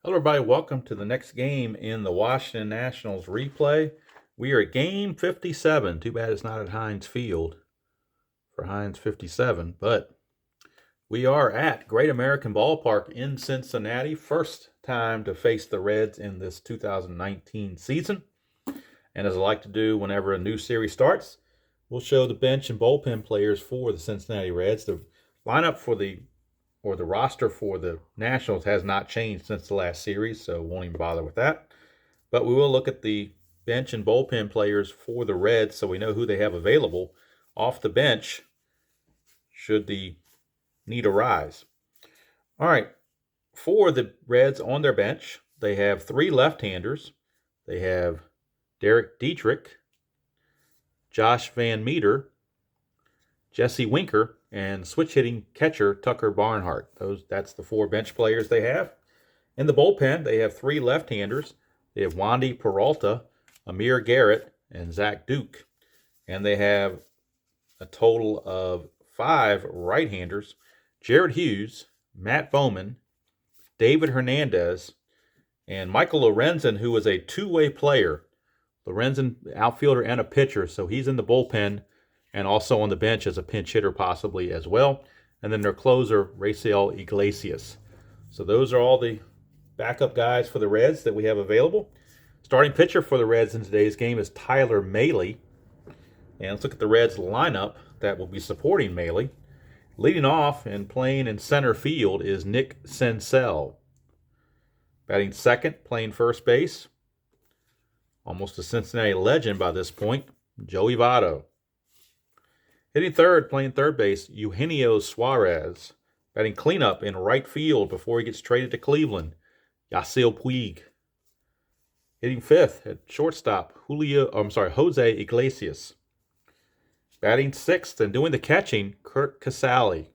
Hello, everybody. Welcome to the next game in the Washington Nationals replay. We are at game 57. Too bad it's not at Heinz Field for Heinz 57, but we are at Great American Ballpark in Cincinnati. First time to face the Reds in this 2019 season. And as I like to do whenever a new series starts, we'll show the bench and bullpen players for the Cincinnati Reds. The lineup for the roster for the Nationals has not changed since the last series, so won't even bother with that. But we will look at the bench and bullpen players for the Reds so we know who they have available off the bench should the need arise. All right, for the Reds on their bench, they have three left-handers. They have Derek Dietrich, Josh Van Meter, Jesse Winker, and switch-hitting catcher Tucker Barnhart. That's the four bench players they have. In the bullpen, they have three left-handers. They have Wandy Peralta, Amir Garrett, and Zach Duke. And they have a total of five right-handers: Jared Hughes, Matt Bowman, David Hernandez, and Michael Lorenzen, who is a two-way player. Lorenzen, outfielder and a pitcher, so he's in the bullpen and also on the bench as a pinch hitter possibly as well. And then their closer, Raciel Iglesias. So those are all the backup guys for the Reds that we have available. Starting pitcher for the Reds in today's game is Tyler Mahle. And let's look at the Reds lineup that will be supporting Mahle. Leading off and playing in center field is Nick Senzel. Batting second, playing first base, almost a Cincinnati legend by this point, Joey Votto. Hitting third, playing third base, Eugenio Suarez. Batting cleanup in right field before he gets traded to Cleveland, Yasiel Puig. Hitting fifth at shortstop, Jose Iglesias. Batting sixth and doing the catching, Kurt Casale.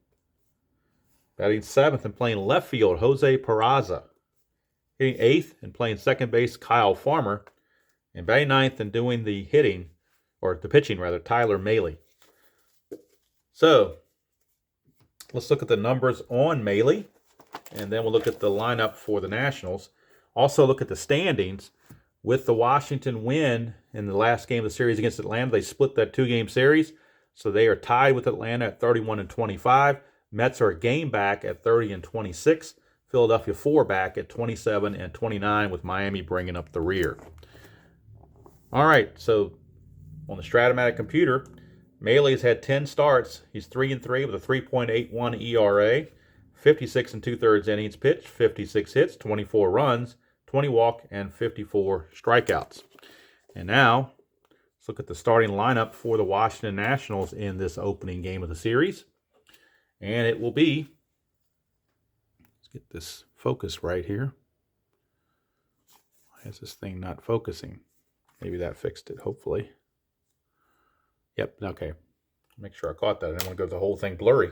Batting seventh and playing left field, Jose Peraza. Hitting eighth and playing second base, Kyle Farmer. And batting ninth and doing the pitching, Tyler Mahle. So, let's look at the numbers on Mahle, and then we'll look at the lineup for the Nationals. Also look at the standings. With the Washington win in the last game of the series against Atlanta, they split that two-game series, so they are tied with Atlanta at 31-25. Mets are a game back at 30-26. Philadelphia 4 back at 27-29, with Miami bringing up the rear. All right, so on the Stratomatic computer, Mahle has had 10 starts. He's 3-3 with a 3.81 ERA, 56 2/3 innings pitched, 56 hits, 24 runs, 20 walk, and 54 strikeouts. And now, let's look at the starting lineup for the Washington Nationals in this opening game of the series. And it will be, let's get this focus right here. Why is this thing not focusing? Maybe that fixed it, hopefully. Yep, okay. Make sure I caught that. I didn't want to go the whole thing blurry.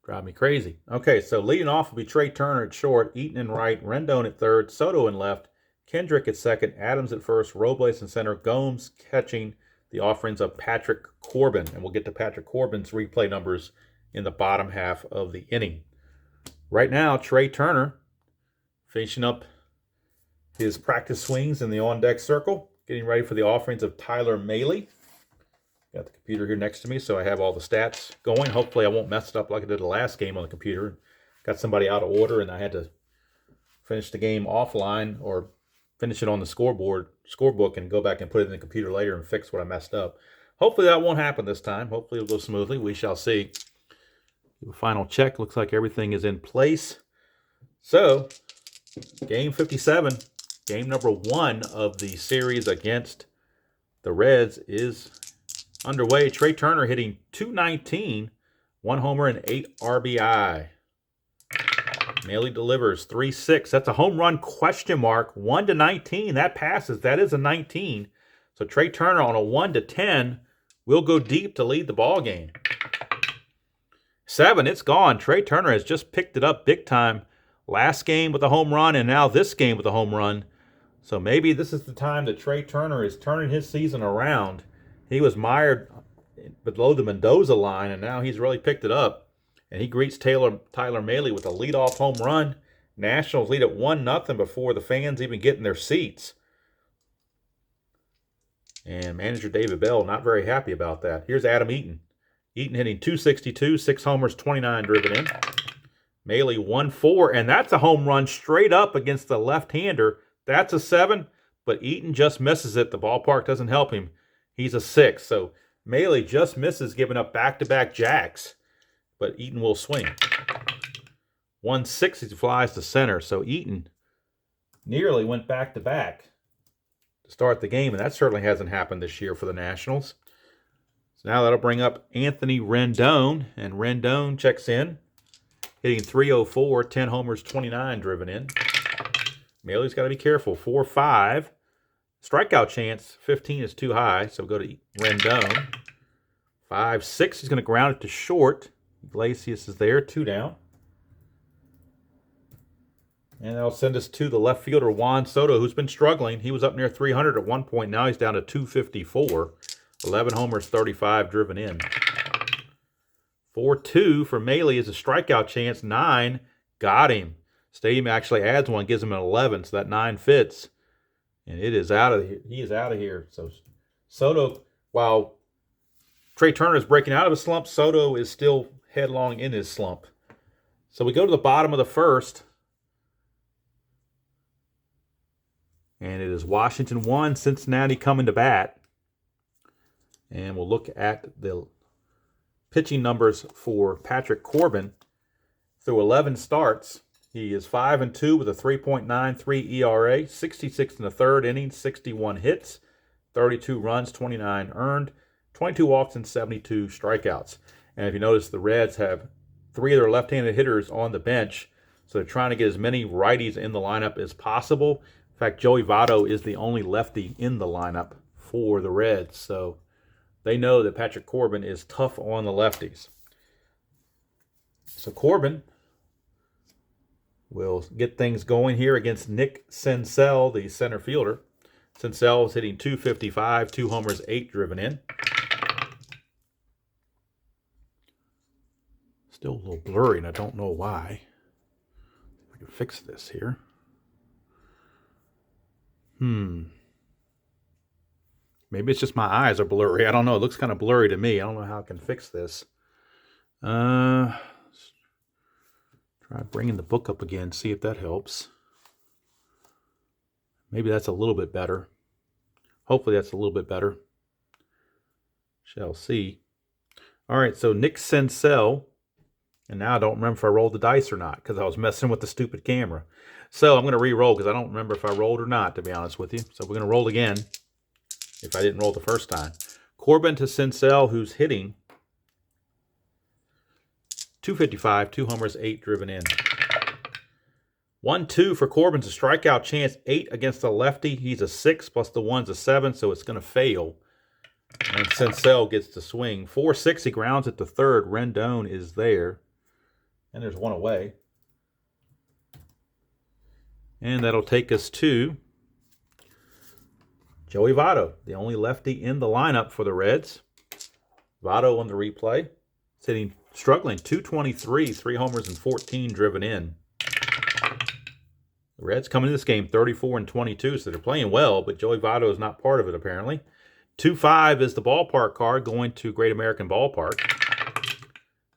Drive me crazy. Okay, so leading off will be Trey Turner at short, Eaton in right, Rendon at third, Soto in left, Kendrick at second, Adams at first, Robles in center, Gomes catching the offerings of Patrick Corbin. And we'll get to Patrick Corbin's replay numbers in the bottom half of the inning. Right now, Trey Turner finishing up his practice swings in the on-deck circle, getting ready for the offerings of Tyler Mahle. Got the computer here next to me, so I have all the stats going. Hopefully I won't mess it up like I did the last game on the computer. Got somebody out of order, and I had to finish the game offline or finish it on the scorebook, and go back and put it in the computer later and fix what I messed up. Hopefully that won't happen this time. Hopefully it'll go smoothly. We shall see. Do a final check. Looks like everything is in place. So, game 57, game number 1 of the series against the Reds is underway. Trey Turner hitting .219, 1 homer and 8 RBI. Mahle delivers 3-6. That's a home run question mark. 1-19. That passes. That is a 19. So Trey Turner on a 1-10 will go deep to lead the ball game. 7, it's gone. Trey Turner has just picked it up big time. Last game with a home run, and now this game with a home run. So maybe this is the time that Trey Turner is turning his season around. He was mired below the Mendoza line, and now he's really picked it up. And he greets Tyler Mahle with a leadoff home run. Nationals lead at 1-0 before the fans even get in their seats. And manager David Bell not very happy about that. Here's Adam Eaton. Eaton hitting .262, 6 homers, 29 driven in. Maile 1-4, and that's a home run straight up against the left-hander. That's a 7, but Eaton just misses it. The ballpark doesn't help him. He's a 6, so Maile just misses giving up back-to-back jacks, but Eaton will swing. 1-6, he flies to center, so Eaton nearly went back-to-back to start the game, and that certainly hasn't happened this year for the Nationals. So now that'll bring up Anthony Rendon, and Rendon checks in, hitting .304, 10 homers, 29 driven in. Maile's got to be careful. 4-5. Strikeout chance, 15 is too high, so go to Rendon. 5-6, he's going to ground it to short. Iglesias is there, 2 down. And that'll send us to the left fielder, Juan Soto, who's been struggling. He was up near 300 at one point. Now he's down to 254. 11 homers, 35 driven in. 4-2 for Maile is a strikeout chance. 9, got him. Stadium actually adds one, gives him an 11, so that 9 fits. And it is out of here. He is out of here. So Soto, while Trey Turner is breaking out of a slump, Soto is still headlong in his slump. So we go to the bottom of the first. And it is Washington 1, Cincinnati coming to bat. And we'll look at the pitching numbers for Patrick Corbin. Through 11 starts, he is 5-2 with a 3.93 ERA, 66 in the third inning, 61 hits, 32 runs, 29 earned, 22 walks, and 72 strikeouts. And if you notice, the Reds have 3 of their left-handed hitters on the bench, so they're trying to get as many righties in the lineup as possible. In fact, Joey Votto is the only lefty in the lineup for the Reds, so they know that Patrick Corbin is tough on the lefties. So Corbin will get things going here against Nick Senzel, the center fielder. Senzel is hitting .255, 2 homers, 8 driven in. Still a little blurry, and I don't know why. I can fix this here. Maybe it's just my eyes are blurry. I don't know. It looks kind of blurry to me. I don't know how I can fix this. Try bringing the book up again, see if that helps. Maybe that's a little bit better. Hopefully that's a little bit better. Shall see. All right, so Nick Senzel. And now I don't remember if I rolled the dice or not because I was messing with the stupid camera. So I'm going to re-roll because I don't remember if I rolled or not, to be honest with you. So we're going to roll again if I didn't roll the first time. Corbin to Senzel, who's hitting .255, 2 homers, 8 driven in. 1-2 for Corbin's a strikeout chance, 8 against the lefty. He's a 6 plus the 1's a 7, so it's going to fail. And Senzel gets to swing. 4-6, he grounds it to third. Rendon is there. And there's one away. And that'll take us to Joey Votto, the only lefty in the lineup for the Reds. Votto on the replay. Sitting, struggling, .223, 3 homers and 14 driven in. The Reds come into this game 34-22, so they're playing well, but Joey Votto is not part of it apparently. 2-5 is the ballpark card going to Great American Ballpark.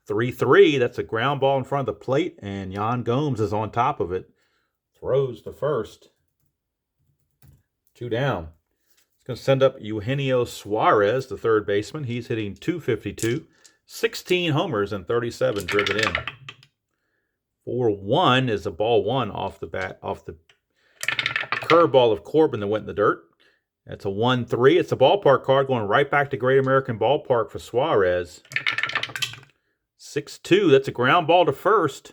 3-3, that's a ground ball in front of the plate, and Yan Gomes is on top of it. Throws to first. 2 down. It's going to send up Eugenio Suarez, the third baseman. He's hitting .252, 16 homers and 37 driven in. 4-1 is a ball 1 off the curveball of Corbin that went in the dirt. That's a 1-3. It's a ballpark card going right back to Great American Ballpark for Suarez. 6-2, that's a ground ball to first.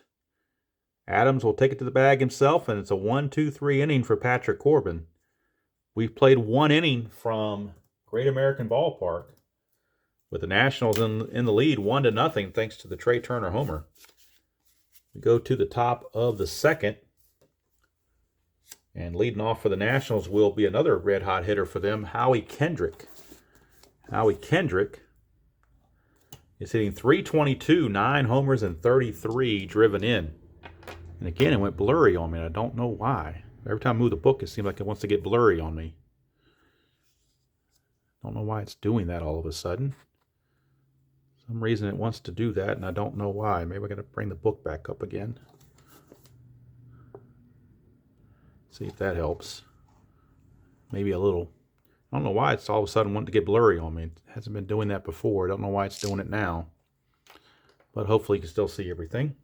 Adams will take it to the bag himself, and it's a 1-2-3 inning for Patrick Corbin. We've played 1 inning from Great American Ballpark with the Nationals in the lead 1-0 thanks to the Trey Turner homer. We go to the top of the second. And leading off for the Nationals will be another red-hot hitter for them, Howie Kendrick. Howie Kendrick is hitting .322, 9 homers and 33 driven in. And again, it went blurry on me, and I don't know why. Every time I move the book, it seems like it wants to get blurry on me. Don't know why it's doing that all of a sudden. Some reason it wants to do that, and I don't know why. Maybe I got to bring the book back up again. See if that helps. Maybe a little. I don't know why it's all of a sudden wanting to get blurry on me. It hasn't been doing that before. I don't know why it's doing it now. But hopefully you can still see everything.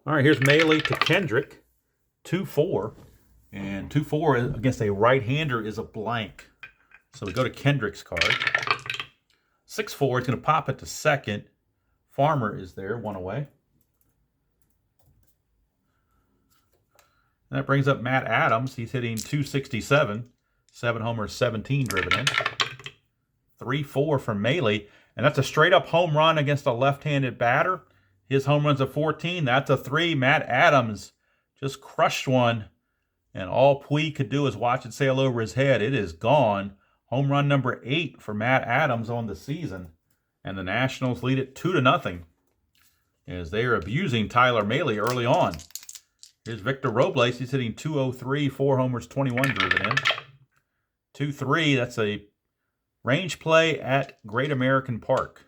All right, here's Melee to Kendrick. 2-4. And 2-4 against a right-hander is a blank. So we go to Kendrick's card. 6-4, it's going to pop it to second. Farmer is there, one away. And that brings up Matt Adams. He's hitting .267. 7 homers, 17 driven in. 3-4 from Melee. And that's a straight-up home run against a left-handed batter. His home run's a 14. That's a 3. Matt Adams just crushed one. And all Puig could do is watch it sail over his head. It is gone. Home run number 8 for Matt Adams on the season. And the Nationals lead it 2-0 as they are abusing Tyler Melee early on. Here's Victor Robles. He's hitting .203, 4 homers, 21 driven in. 2-3, that's a range play at Great American Park.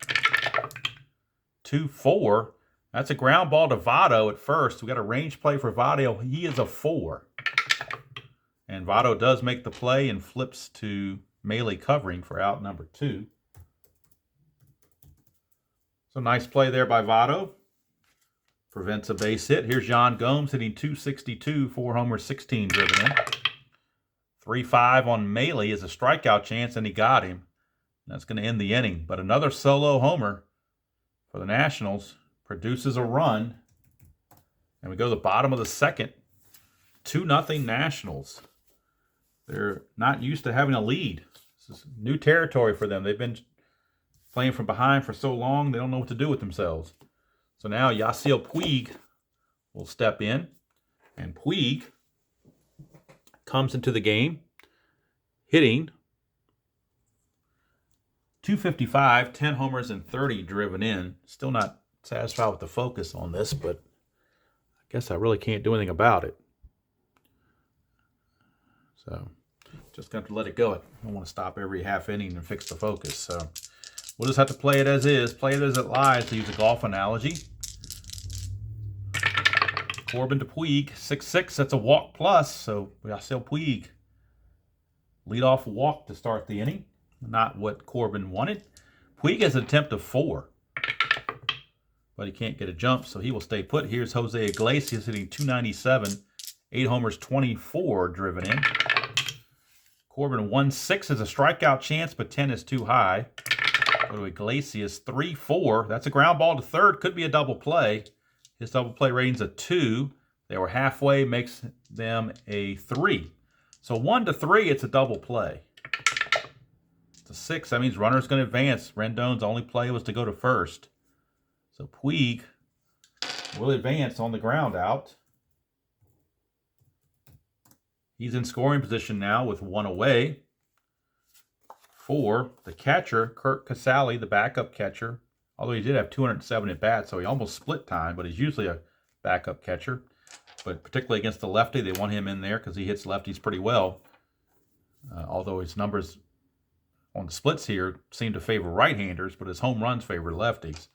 2-4, that's a ground ball to Votto at first. We got a range play for Votto. He is a 4. And Votto does make the play and flips to Melee covering for out number 2. So nice play there by Votto. Prevents a base hit. Here's John Gomes hitting .262, 4 homers, 16 driven in. 3-5 on Melee is a strikeout chance, and he got him. That's going to end the inning. But another solo homer for the Nationals produces a run. And we go to the bottom of the second. 2-0 Nationals. They're not used to having a lead. This is new territory for them. They've been playing from behind for so long, they don't know what to do with themselves. So now Yasiel Puig will step in. And Puig comes into the game hitting .255, 10 homers and 30 driven in. Still not satisfied with the focus on this, but I guess I really can't do anything about it. So just going to let it go. I don't want to stop every half inning and fix the focus. So we'll just have to play it as is. Play it as it lies, to use a golf analogy. Corbin to Puig, 6-6. That's a walk plus. So Yasiel Puig, leadoff walk to start the inning. Not what Corbin wanted. Puig has an attempt of 4. But he can't get a jump, so he will stay put. Here's Jose Iglesias hitting .297. 8 homers, 24 driven in. Corbin 1-6 is a strikeout chance, but 10 is too high. Go to Iglesias, 3-4. That's a ground ball to third. Could be a double play. His double play rating's a 2. They were halfway, makes them a 3. So 1-3, it's a double play. It's a 6. That means runner's going to advance. Rendon's only play was to go to first. So Puig will advance on the ground out. He's in scoring position now with 1 away. For the catcher, Kurt Casale, the backup catcher. Although he did have 207 at bats, so he almost split time, but he's usually a backup catcher. But particularly against the lefty, they want him in there because he hits lefties pretty well. Although his numbers on the splits here seem to favor right-handers, but his home runs favor lefties.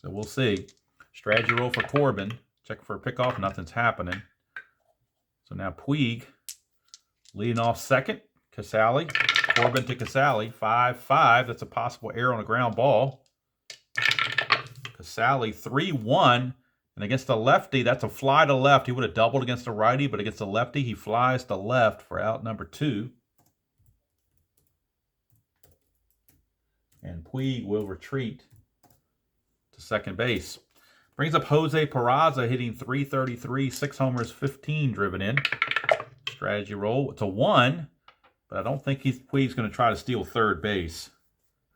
So we'll see. Strategy roll for Corbin. Check for a pickoff. Nothing's happening. So now Puig leading off second. Casale. Corbin to Casale. 5-5. That's a possible error on a ground ball. Casale 3-1. And against the lefty, that's a fly to left. He would have doubled against the righty, but against the lefty, he flies to left for out number 2. And Puig will retreat to second base. Brings up Jose Peraza hitting .333, 6 homers, 15 driven in. Strategy roll. It's a 1, but I don't think Puig's going to try to steal third base.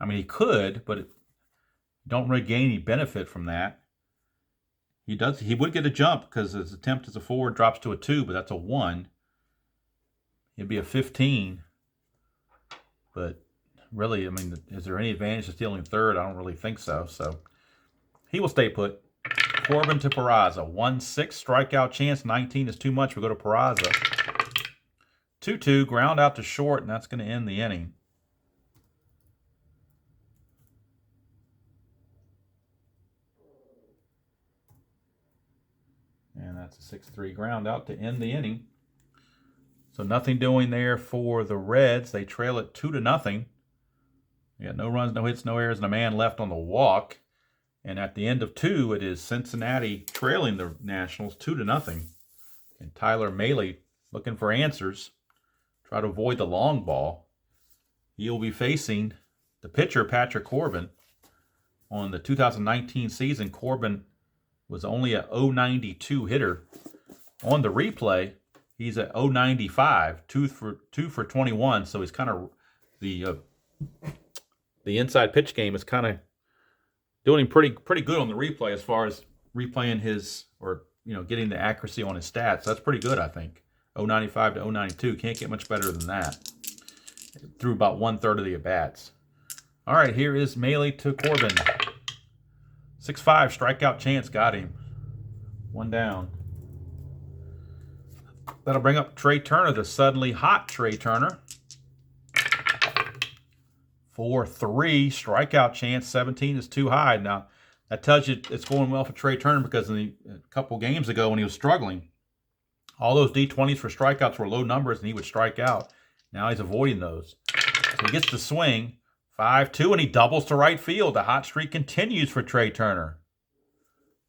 I mean, he could, but don't really gain any benefit from that. He would get a jump because his attempt as a 4 drops to a 2, but that's a 1. It'd be a 15. But really, I mean, is there any advantage to stealing third? I don't really think so. So he will stay put. Corbin to Peraza. 1-6, strikeout chance. 19 is too much. We go to Peraza. 2-2, ground out to short, and that's going to end the inning. And that's a 6-3 ground out to end the inning. So nothing doing there for the Reds. They trail it 2-0. Yeah, no runs, no hits, no errors, and a man left on the walk. And at the end of 2, it is Cincinnati trailing the Nationals 2-0. And Tyler Mahle looking for answers. Try to avoid the long ball. He'll be facing the pitcher, Patrick Corbin. On the 2019 season, Corbin was only a .092 hitter. On the replay, he's at .095, 2 for 21. So he's kind of the inside pitch game is kind of doing him pretty good on the replay as far as replaying his, or getting the accuracy on his stats. That's pretty good, I think. .095 to .092, can't get much better than that. Through about 1/3 of the at-bats. All right, here is Mahle to Corbin. 6-5, strikeout chance, got him. 1 down. That'll bring up Trey Turner, the suddenly hot Trey Turner. 4-3, strikeout chance. 17 is too high. Now, that tells you it's going well for Trey Turner, because a couple games ago when he was struggling, all those D20s for strikeouts were low numbers and he would strike out. Now he's avoiding those. So he gets the swing. 5-2, and he doubles to right field. The hot streak continues for Trey Turner.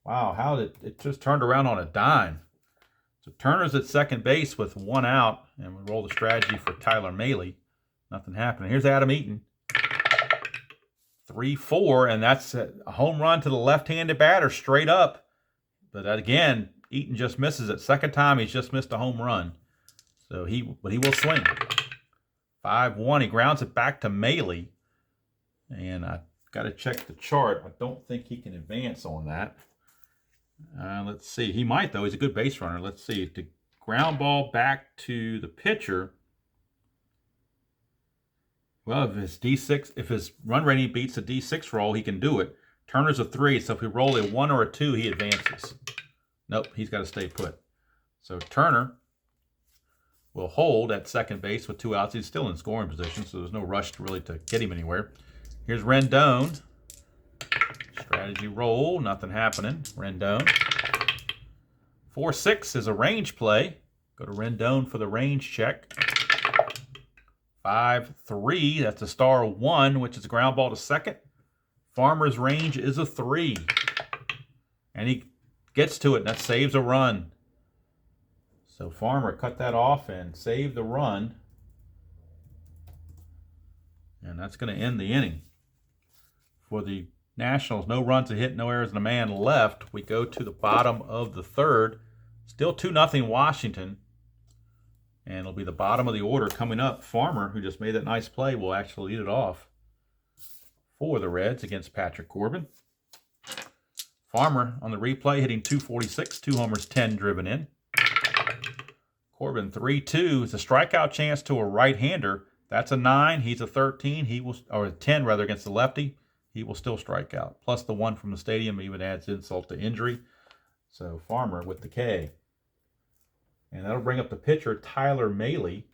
Wow, how did it just turned around on a dime. So Turner's at second base with 1 out, and we roll the strategy for Tyler Mahle. Nothing happening. Here's Adam Eaton. 3-4, and that's a home run to the left-handed batter straight up. But again, Eaton just misses it. Second time he's just missed a home run. So he will swing. 5-1, he grounds it back to Mahle. And I got to check the chart. I don't think he can advance on that. Let's see. He might, though. He's a good base runner. Let's see. The ground ball back to the pitcher. Well, if his run rating beats the D6 roll, he can do it. Turner's a 3, so if we roll a 1 or a 2, he advances. Nope, he's got to stay put. So Turner will hold at second base with 2 outs. He's still in scoring position, so there's no rush to get him anywhere. Here's Rendon. Strategy roll, nothing happening. Rendon. 4-6 is a range play. Go to Rendon for the range check. 5-3, that's a star 1, which is a ground ball to second. Farmer's range is a 3. And he gets to it, and that saves a run. So Farmer cut that off and saved the run. And that's going to end the inning. For the Nationals, no runs, a hit, no errors, and a man left. We go to the bottom of the 3rd. Still 2-0 Washington. And it'll be the bottom of the order coming up. Farmer, who just made that nice play, will actually lead it off for the Reds against Patrick Corbin. Farmer on the replay hitting .246, 2 homers, 10 driven in. Corbin 3-2. It's a strikeout chance to a right-hander. That's a 9. He's a 13. He will, or a 10 rather, against the lefty. He will still strike out. Plus the 1 from the stadium even adds insult to injury. So Farmer with the K. And that'll bring up the pitcher, Tyler Mahle.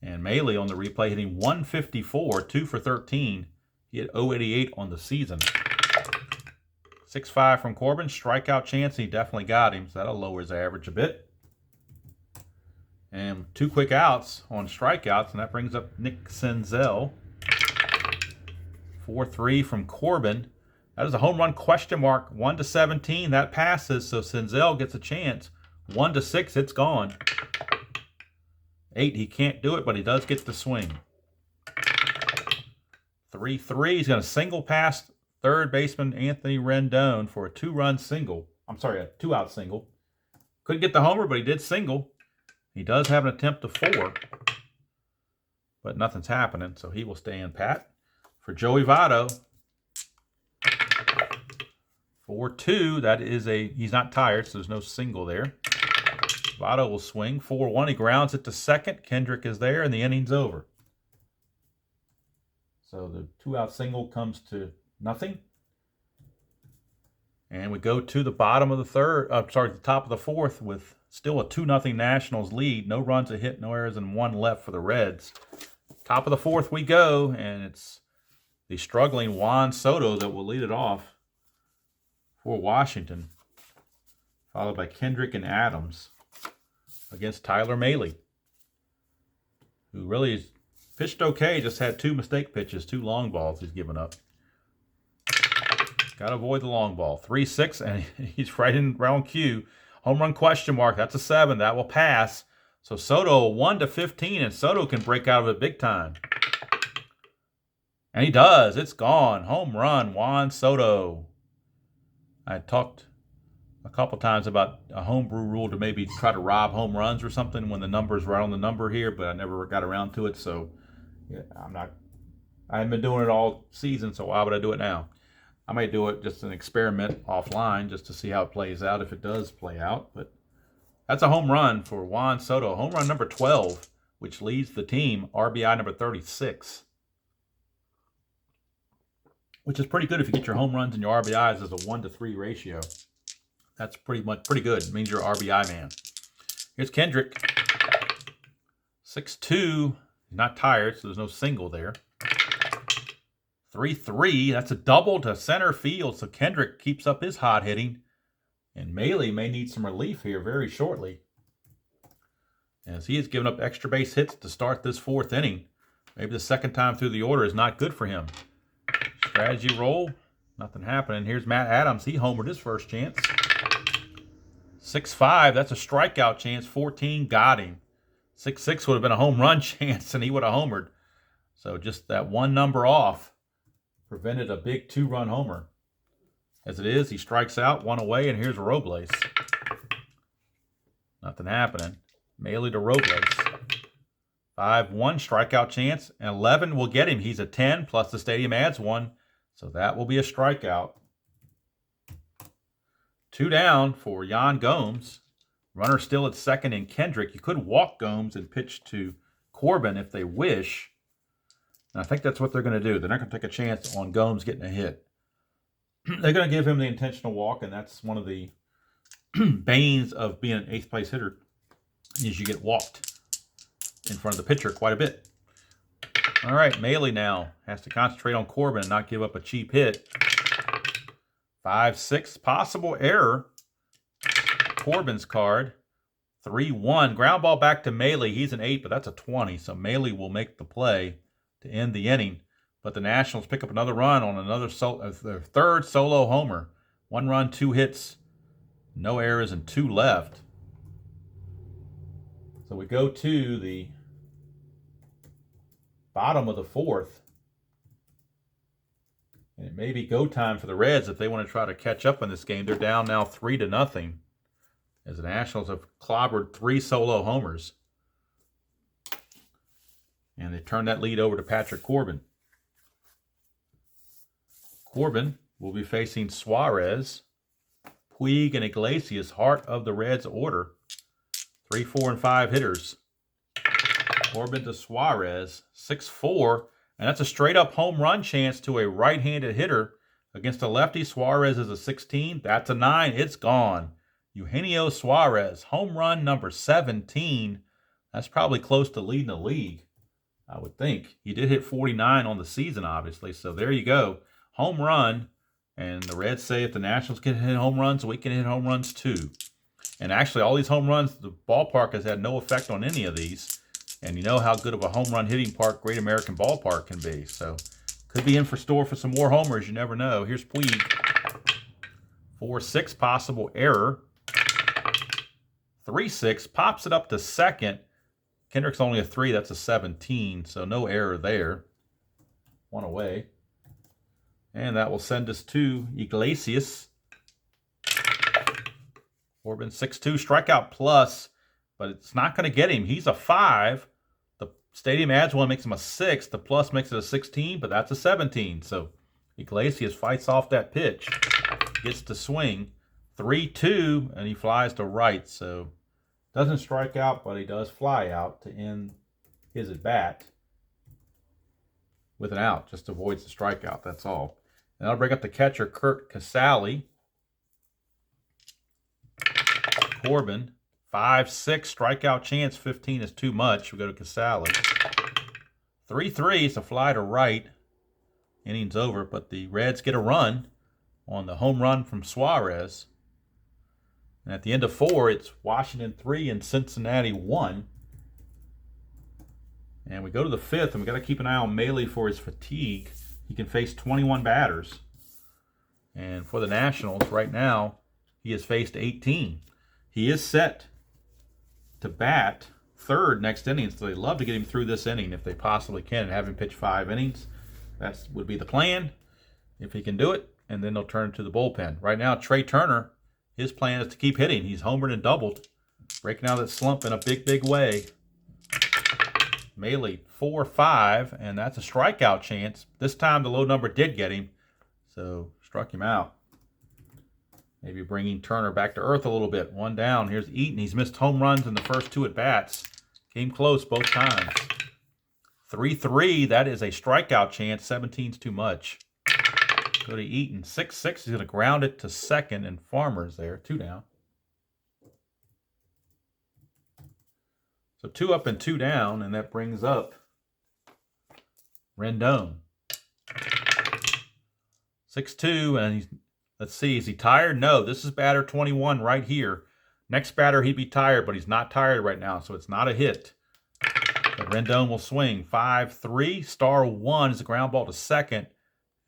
And Mahle on the replay hitting .154, 2 for 13. He had .088 on the season. 6-5 from Corbin. Strikeout chance, he definitely got him. So that'll lower his average a bit. And 2 quick outs on strikeouts, and that brings up Nick Senzel. 4-3 from Corbin. That is a home run question mark. 1-17, that passes, so Senzel gets a chance. 1-6, it's gone. 8, he can't do it, but he does get the swing. 3-3, he's going to single past third baseman Anthony Rendon for a 2-run single. I'm sorry, a 2-out single. Couldn't get the homer, but he did single. He does have an attempt to 4, but nothing's happening, so he will stay in pat. For Joey Votto, 4-2, that is he's not tired, so there's no single there. Votto will swing. 4-1, he grounds it to second. Kendrick is there, and the inning's over. So the 2-out single comes to nothing. And we go to the bottom of the the top of the fourth with still a 2-0 Nationals lead. No runs, a hit, no errors, and 1 left for the Reds. Top of the fourth we go, and it's the struggling Juan Soto that will lead it off for Washington, followed by Kendrick and Adams against Tyler Mahle, who really pitched okay, just had 2 mistake pitches, 2 long balls he's given up. Got to avoid the long ball. 3-6, and he's right in round Q. Home run question mark. That's a 7. That will pass. So Soto 1-15, and Soto can break out of it big time. And he does. It's gone. Home run, Juan Soto. I talked a couple times about a homebrew rule to maybe try to rob home runs or something when the number's right on the number here, but I never got around to it. So yeah, I haven't been doing it all season, so why would I do it now? I might do it just an experiment offline just to see how it plays out, if it does play out. But that's a home run for Juan Soto. Home run number 12, which leads the team. RBI number 36. Which is pretty good if you get your home runs and your RBIs as a 1-to-3 ratio. That's pretty good. It means you're an RBI man. Here's Kendrick. 6-2. Not tired, so there's no single there. 3-3. That's a double to center field, so Kendrick keeps up his hot hitting. And Mahle may need some relief here very shortly, as he has given up extra base hits to start this 4th inning. Maybe the second time through the order is not good for him. Strategy roll. Nothing happening. Here's Matt Adams. He homered his first chance. 6-5. That's a strikeout chance. 14 got him. 6-6 would have been a home run chance, and he would have homered. So just that one number off prevented a big 2-run homer. As it is, he strikes out, 1 away, and here's Robles. Nothing happening. Mahle to Robles. 5-1 strikeout chance, and 11 will get him. He's a 10, plus the stadium adds 1, so that will be a strikeout. 2 down for Yan Gomes. Runner still at second in Kendrick. You could walk Gomes and pitch to Corbin if they wish. And I think that's what they're going to do. They're not going to take a chance on Gomes getting a hit. They're going to give him the intentional walk, and that's one of the banes of being an 8th place hitter, is you get walked in front of the pitcher quite a bit. All right, Mahle now has to concentrate on Corbin and not give up a cheap hit. 5-6, possible error. Corbin's card. 3-1, ground ball back to Mahle. He's an 8, but that's a 20, so Mahle will make the play to end the inning. But the Nationals pick up another run on their 3rd solo homer. 1 run, 2 hits, no errors, and 2 left. So we go to the bottom of the 4th. And it may be go time for the Reds if they want to try to catch up in this game. They're down now 3-0, as the Nationals have clobbered 3 solo homers. And they turn that lead over to Patrick Corbin. Corbin will be facing Suarez, Puig, and Iglesias, heart of the Reds order. 3, 4, and 5 hitters. Corbin to Suarez, 6-4, and that's a straight-up home run chance to a right-handed hitter against a lefty. Suarez is a 16. That's a 9. It's gone. Eugenio Suarez, home run number 17. That's probably close to leading the league, I would think. He did hit 49 on the season, obviously, so there you go. Home run, and the Reds say if the Nationals can hit home runs, we can hit home runs too. And actually, all these home runs, the ballpark has had no effect on any of these. And you know how good of a home run hitting park Great American Ballpark can be. So, could be in for store for some more homers. You never know. Here's Puig. 4-6, possible error. 3-6, pops it up to second. Kendrick's only a 3. That's a 17. So, no error there. 1 away. And that will send us to Iglesias. Corbin 6-2, strikeout plus, but it's not going to get him. He's a 5. The stadium adds 1, makes him a 6. The plus makes it a 16, but that's a 17. So Iglesias fights off that pitch, gets to swing. 3-2, and he flies to right. So doesn't strike out, but he does fly out to end his at-bat. with an out, just avoids the strikeout, that's all. And I'll bring up the catcher, Kurt Casale. Corbin, 5-6, strikeout chance, 15 is too much. We go to Casale. 3-3, it's a fly to right. Inning's over, but the Reds get a run on the home run from Suarez. And at the end of 4, it's Washington 3 and Cincinnati 1. And we go to the 5th, and we got to keep an eye on Maile for his fatigue. He can face 21 batters. And for the Nationals, right now, he has faced 18. He is set to bat third next inning, so they'd love to get him through this inning if they possibly can and have him pitch 5 innings. That would be the plan if he can do it, and then they'll turn to the bullpen. Right now, Trey Turner, his plan is to keep hitting. He's homered and doubled, breaking out of that slump in a big, big way. Maile, 4-5, and that's a strikeout chance. This time the low number did get him, so struck him out. Maybe bringing Turner back to earth a little bit. 1 down. Here's Eaton. He's missed home runs in the first 2 at-bats. Came close both times. 3-3. That is a strikeout chance. 17's too much. Go to Eaton. 6-6. He's going to ground it to second, and Farmer's there. 2 down. So 2 up and 2 down, and that brings up Rendon. 6-2, and he's... Let's see, is he tired? No, this is batter 21 right here. Next batter, he'd be tired, but he's not tired right now, so it's not a hit. But Rendon will swing. 5-3. Star 1 is a ground ball to second,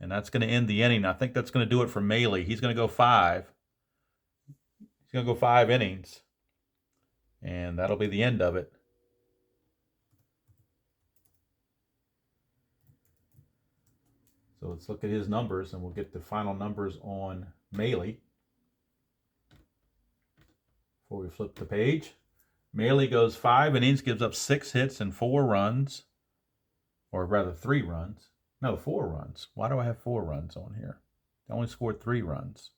and that's going to end the inning. I think that's going to do it for Maile. He's going to go 5. He's going to go 5 innings, and that'll be the end of it. So let's look at his numbers, and we'll get the final numbers on Maile before we flip the page. Maile goes 5 innings, gives up 6 hits and 4 runs, or rather 3 runs. No, 4 runs. Why do I have 4 runs on here? I only scored 3 runs.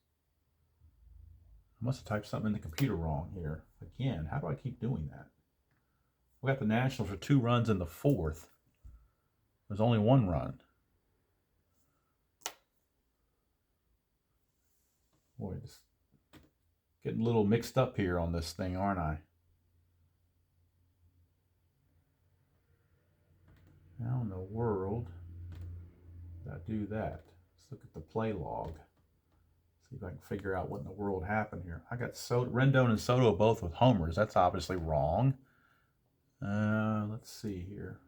I must have typed something in the computer wrong here. Again, how do I keep doing that? We got the Nationals for 2 runs in the 4th. There's only 1 run. Boy, just getting a little mixed up here on this thing, aren't I? How in the world did I do that? Let's look at the play log. See if I can figure out what in the world happened here. I got Rendon and Soto both with homers. That's obviously wrong. Let's see here.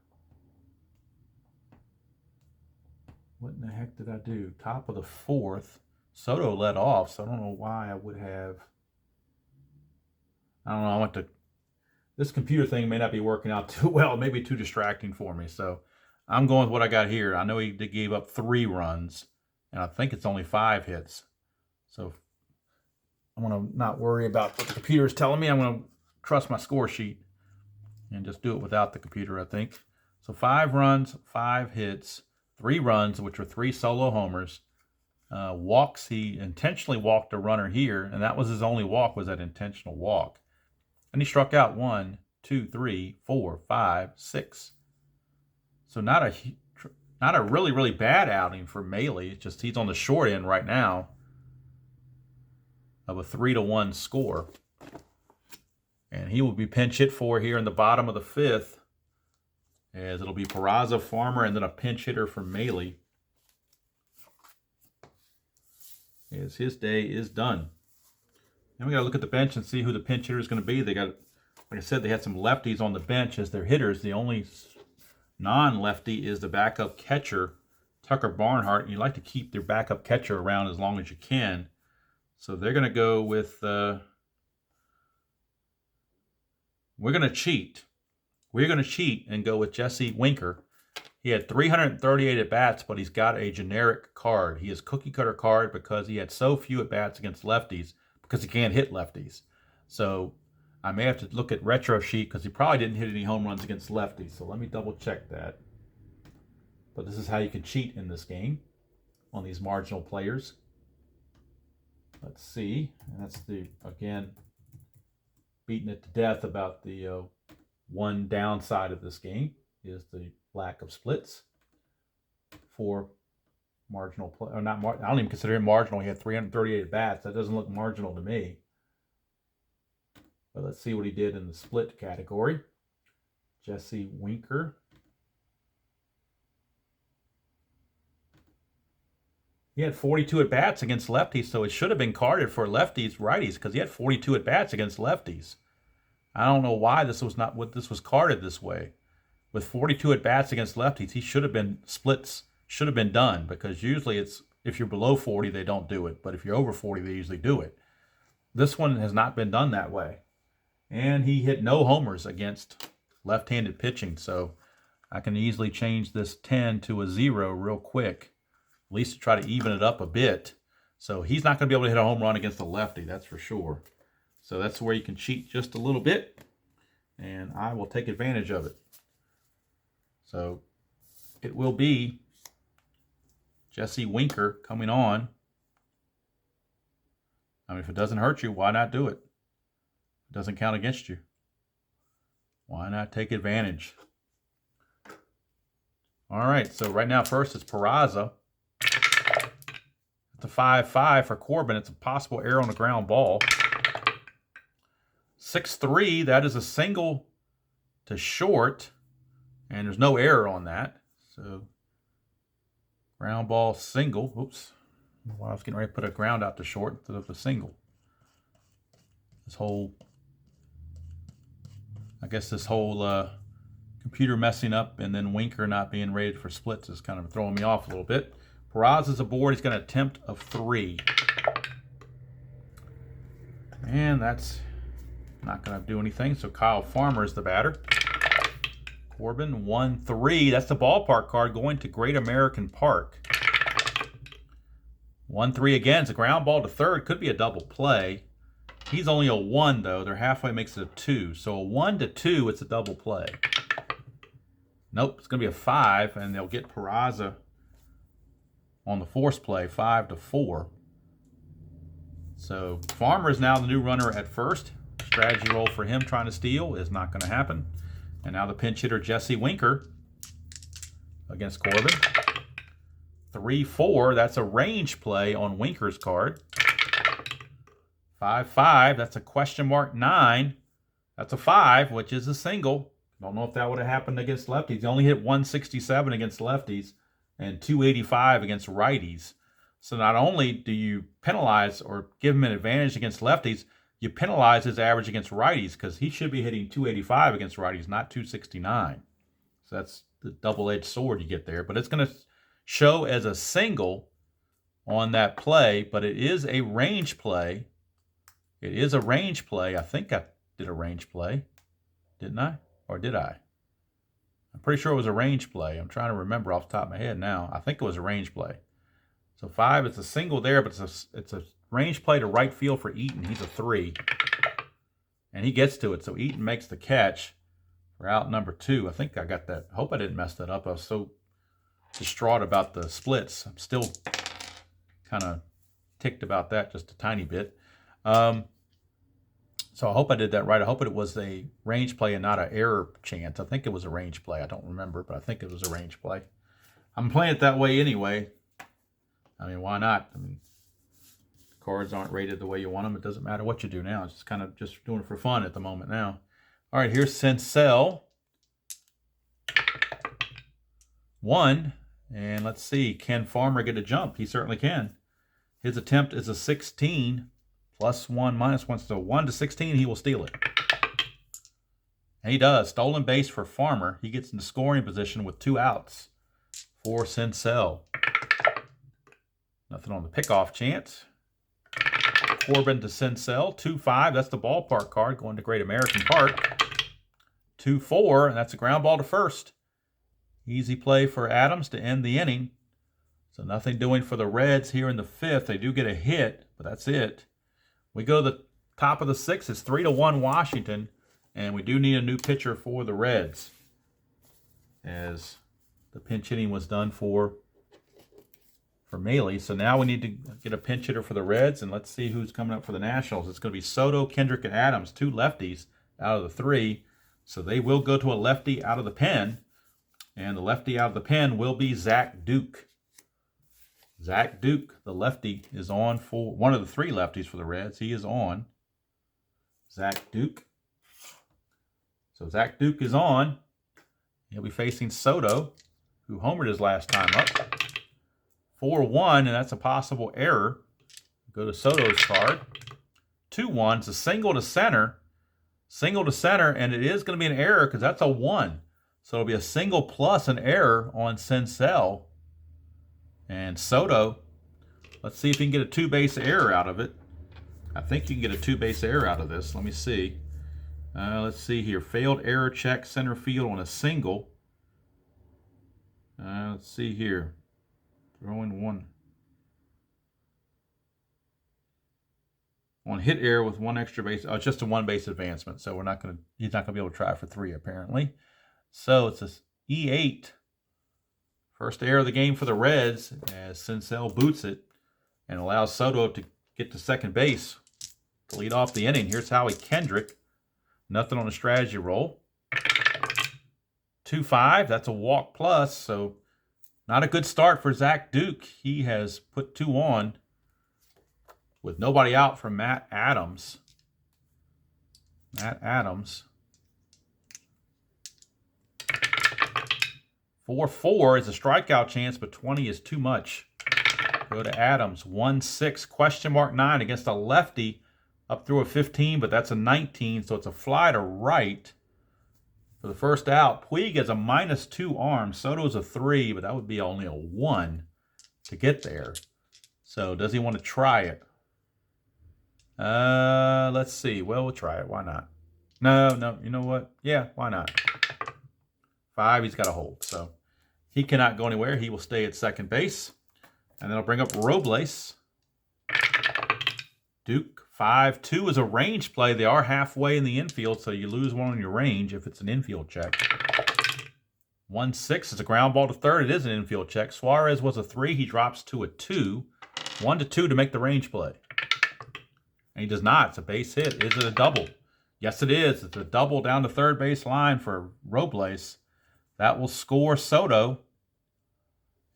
What in the heck did I do? Top of the 4th. Soto led off, so I don't know why I would have. I don't know. This computer thing may not be working out too well. It may be too distracting for me. So I'm going with what I got here. I know he gave up 3 runs, and I think it's only 5 hits. So I'm going to not worry about what the computer is telling me. I'm going to trust my score sheet and just do it without the computer, I think. So 5 runs, 5 hits, 3 runs, which were 3 solo homers. Walks, he intentionally walked a runner here, and that was his only walk, was that intentional walk. And he struck out 1, 2, 3, 4, 5, 6. So not a really, really bad outing for Maile. It's just he's on the short end right now of a 3-1 score. And he will be pinch hit for here in the bottom of the 5th, as it'll be Peraza, Farmer, and then a pinch hitter for Maile. As his day is done. Now we got to look at the bench and see who the pinch hitter is going to be. They got, like I said, they had some lefties on the bench as their hitters. The only non-lefty is the backup catcher, Tucker Barnhart. And you like to keep their backup catcher around as long as you can. So they're going to go with, we're going to cheat. We're going to cheat and go with Jesse Winker. He had 338 at-bats, but he's got a generic card. He is cookie-cutter card because he had so few at-bats against lefties because he can't hit lefties. So I may have to look at retro sheet because he probably didn't hit any home runs against lefties. So let me double-check that. But this is how you can cheat in this game on these marginal players. Let's see. And that's again, beating it to death about the one downside of this game is the lack of splits. for marginal play. Or not, I don't even consider him marginal. He had 338 at bats. That doesn't look marginal to me. But let's see what he did in the split category. Jesse Winker. He had 42 at bats against lefties, so it should have been carded for lefties, righties, because he had 42 at bats against lefties. I don't know why this was carded this way. With 42 at bats against lefties, he should have been splits should have been done, because usually it's if you're below 40 they don't do it, but if you're over 40 they usually do it. This one has not been done that way, and he hit no homers against left-handed pitching, so I can easily change this 10 to a 0 real quick. At least to try to even it up a bit. So he's not going to be able to hit a home run against a lefty, that's for sure. So that's where you can cheat just a little bit, and I will take advantage of it. So it will be Jesse Winker coming on. I mean, if it doesn't hurt you, why not do it? It doesn't count against you. Why not take advantage? All right, so right now first it's Peraza. It's a 5-5 for Corbin. It's a possible error on the ground ball. 6-3, that is a single to short, and there's no error on that. So ground ball single. Oops. Well, I was getting ready to put a ground out to short instead of a single. This whole computer messing up and then Winker not being rated for splits is kind of throwing me off a little bit. Peraza's aboard. He's got an attempt of 3. And that's not going to do anything. So Kyle Farmer is the batter. Corbin, 1-3. That's the ballpark card going to Great American Park. 1-3 again. It's a ground ball to third. Could be a double play. He's only a 1, though. They're halfway, makes it a 2. So a 1-2, it's a double play. Nope, it's going to be a 5, and they'll get Peraza on the force play, 5-4. So Farmer is now the new runner at first. Strategy roll for him trying to steal is not going to happen. And now the pinch hitter Jesse Winker against Corbin. 3-4, that's a range play on Winker's card. 5-5, that's a question mark 9. That's a 5, which is a single. Don't know if that would have happened against lefties. He only hit 167 against lefties and 285 against righties. So not only do you penalize or give him an advantage against lefties, you penalize his average against righties, because he should be hitting 285 against righties, not 269. So that's the double-edged sword you get there. But it's going to show as a single on that play, but it is a range play. It is a range play. I think I did a range play, didn't I? Or did I? I'm pretty sure it was a range play. I'm trying to remember off the top of my head now. I think it was a range play. So 5, it's a single there, but it's a range play to right field for Eaton. He's a 3. And he gets to it, so Eaton makes the catch for out number 2. I think I got that. I hope I didn't mess that up. I was so distraught about the splits. I'm still kind of ticked about that just a tiny bit. So I hope I did that right. I hope it was a range play and not an error chance. I think it was a range play. I don't remember, but I think it was a range play. I'm playing it that way anyway. I mean, why not? I mean, the cards aren't rated the way you want them. It doesn't matter what you do now. It's just kind of just doing it for fun at the moment now. All right, here's Cincinnati. 1. And let's see, can Farmer get a jump? He certainly can. His attempt is a 16. +1, -1, so 1-16, he will steal it. And he does. Stolen base for Farmer. He gets into scoring position with 2 outs for Cincinnati. Nothing on the pickoff chance. Corbin to Cincinnati. 2-5, that's the ballpark card going to Great American Park. 2-4, and that's a ground ball to first. Easy play for Adams to end the inning. So nothing doing for the Reds here in the 5th. They do get a hit, but that's it. We go to the top of the 6th. It's 3-1 Washington, and we do need a new pitcher for the Reds, as the pinch hitting was done for Maley. So now we need to get a pinch hitter for the Reds, and let's see who's coming up for the Nationals. It's going to be Soto, Kendrick, and Adams, 2 lefties out of the 3. So they will go to a lefty out of the pen, and the lefty out of the pen will be Zach Duke. Zach Duke, the lefty, is on for one of the three lefties for the Reds. He is on. Zach Duke. So Zach Duke is on. He'll be facing Soto, who homered his last time up. 4-1, and that's a possible error. Go to Soto's card. 2-1. It's a single to center. Single to center, and it is going to be an error because that's a 1. So it'll be a single plus an error on Cincinnati. And Soto, let's see if he can get a two-base error out of it. I think you can get a two-base error out of this. Let me see. Let's see here. Failed error check center field on a single. Let's see here. Throwing one. On hit error with one extra base. Oh, it's just a one-base advancement. So he's not going to be able to try for 3 apparently. So it's a E8. First error of the game for the Reds as Cincinnati boots it and allows Soto to get to second base to lead off the inning. Here's Howie Kendrick. Nothing on a strategy roll. 2-5. That's a walk plus. So not a good start for Zach Duke. He has put 2 on with nobody out from Matt Adams. Matt Adams. 4-4 is a strikeout chance, but 20 is too much. Go to Adams. 1-6, question mark 9 against a lefty up through a 15, but that's a 19, so it's a fly to right for the first out. Puig has a -2 arm. Soto's a 3, but that would be only a 1 to get there. So does he want to try it? Let's see. Well, we'll try it. Why not? No. You know what? Yeah, why not? 5, he's got to hold. So he cannot go anywhere. He will stay at second base. And then I'll bring up Robles. Duke, 5-2 is a range play. They are halfway in the infield, so you lose one on your range if it's an infield check. 1-6 is a ground ball to third. It is an infield check. Suarez was a 3. He drops to a 2. 1-2 to make the range play. And he does not. It's a base hit. Is it a double? Yes, it is. It's a double down the third base line for Robles. That will score Soto.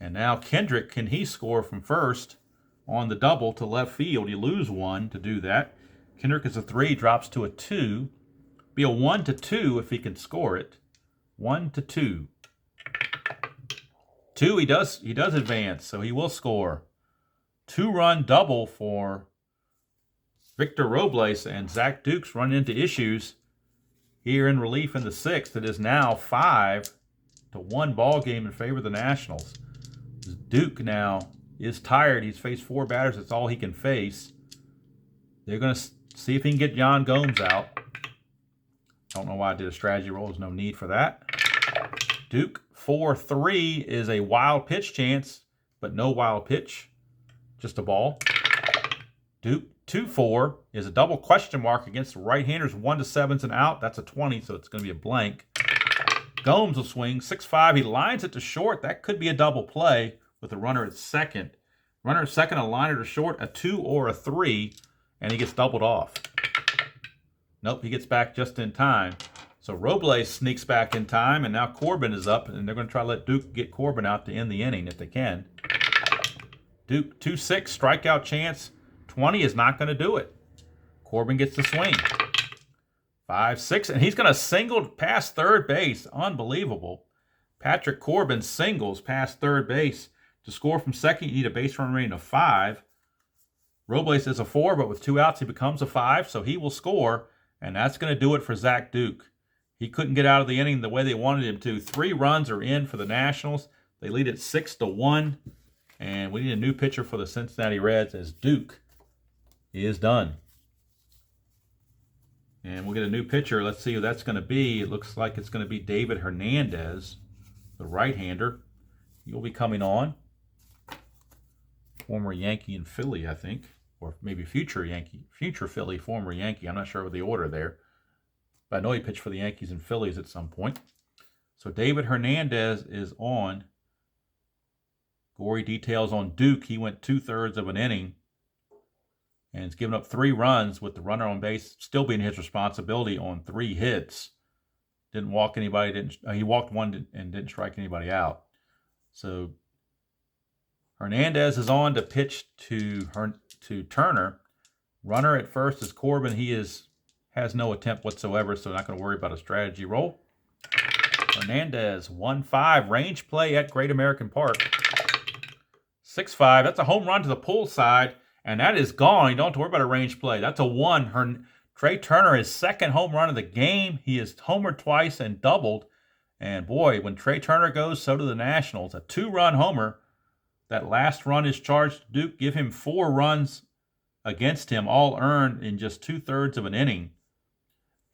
And now Kendrick, can he score from first on the double to left field? You lose 1 to do that. Kendrick is a 3, drops to a 2. Be a 1-2 if he can score it. 1-2. 2, he does advance, so he will score. 2-run double for Victor Robles, and Zach Duke's run into issues here in relief in the 6th. It is now 5-1 ball game in favor of the Nationals. Duke now is tired. He's faced 4 batters. That's all he can face. They're going to see if he can get John Gomes out. Don't know why I did a strategy roll. There's no need for that. Duke, 4-3 is a wild pitch chance, but no wild pitch. Just a ball. Duke, 2-4 is a double question mark against the right-handers. 1-7's an out. That's a 20, so it's going to be a blank. Gomes will swing. 6-5. He lines it to short. That could be a double play with the runner at second. Runner at second, a liner to short, a 2 or a 3, and he gets doubled off. Nope, he gets back just in time. So Robles sneaks back in time, and now Corbin is up, and they're going to try to let Duke get Corbin out to end the inning if they can. Duke, 2-6, strikeout chance. 20 is not going to do it. Corbin gets the swing. 5-6, and he's going to single past third base. Unbelievable. Patrick Corbin singles past third base. To score from second, you need a base run rating of 5. Robles is a 4, but with 2 outs, he becomes a 5, so he will score, and that's going to do it for Zach Duke. He couldn't get out of the inning the way they wanted him to. 3 runs are in for the Nationals. They lead it 6-1, and we need a new pitcher for the Cincinnati Reds as Duke is done. And we'll get a new pitcher. Let's see who that's going to be. It looks like it's going to be David Hernandez, the right-hander. He'll be coming on. Former Yankee and Philly, I think. Or maybe future Yankee, future Philly, former Yankee. I'm not sure of the order there. But I know he pitched for the Yankees and Phillies at some point. So David Hernandez is on. Gory details on Duke. He went 2/3 of an inning. And has given up 3 runs with the runner on base still being his responsibility on 3 hits. Didn't walk anybody. He walked 1 and didn't strike anybody out. So Hernandez is on to pitch to Turner. Runner at first is Corbin. He has no attempt whatsoever, so not going to worry about a strategy roll. Hernandez, 1-5, range play at Great American Park. 6-5, that's a home run to the pull side, and that is gone. You don't have to worry about a range play. That's a 1. Trey Turner, his second home run of the game. He has homered twice and doubled. And boy, when Trey Turner goes, so do the Nationals. A 2-run homer. That last run is charged to Duke. Give him 4 runs against him, all earned in just 2/3 of an inning.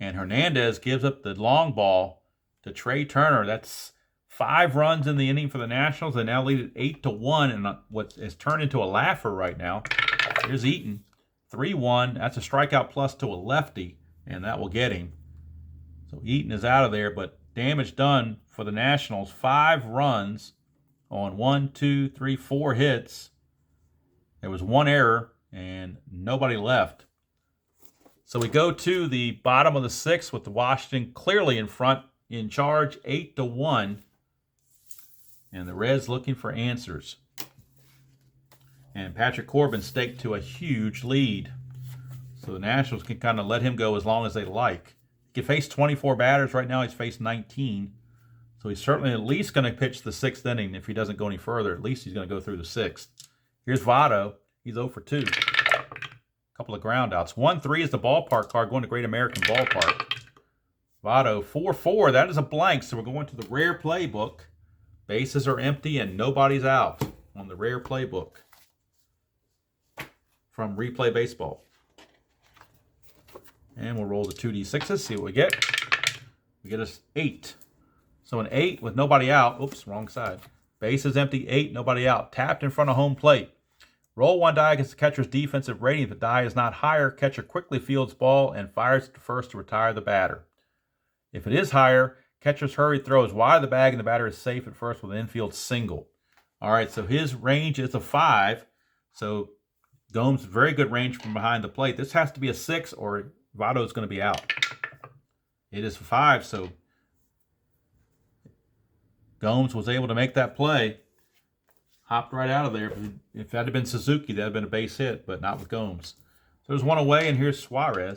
And Hernandez gives up the long ball to Trey Turner. That's 5 runs in the inning for the Nationals. They now lead it 8-1, and what has turned into a laugher right now. Here's Eaton, 3-1. That's a strikeout plus to a lefty, and that will get him. So Eaton is out of there, but damage done for the Nationals. 5 runs on 4 hits. There was 1 error and nobody left. So we go to the bottom of the 6th with the Washington clearly in front, in charge, 8-1. And the Reds looking for answers. And Patrick Corbin staked to a huge lead. So the Nationals can kind of let him go as long as they like. He can face 24 batters. Right now he's faced 19. So he's certainly at least going to pitch the 6th inning. If he doesn't go any further, at least he's going to go through the 6th. Here's Votto. He's 0 for 2. A couple of ground outs. 1-3 is the ballpark card going to Great American Ballpark. Votto, 4-4. That is a blank, so we're going to the rare playbook. Bases are empty and nobody's out on the rare playbook from Replay Baseball. And we'll roll the 2d6s, see what we get. We get us 8. So an 8 with nobody out. Oops, wrong side. Bases empty, 8, nobody out. Tapped in front of home plate. Roll 1 die against the catcher's defensive rating. If the die is not higher, catcher quickly fields ball and fires it to first to retire the batter. If it is higher, catcher's hurry throws wide of the bag and the batter is safe at first with an infield single. All right, so his range is a 5. So Gomes, very good range from behind the plate. This has to be a 6 or Votto is going to be out. It is a 5, so Gomes was able to make that play. Hopped right out of there. If that had been Suzuki, that would have been a base hit, but not with Gomes. So there's 1 away, and here's Suarez.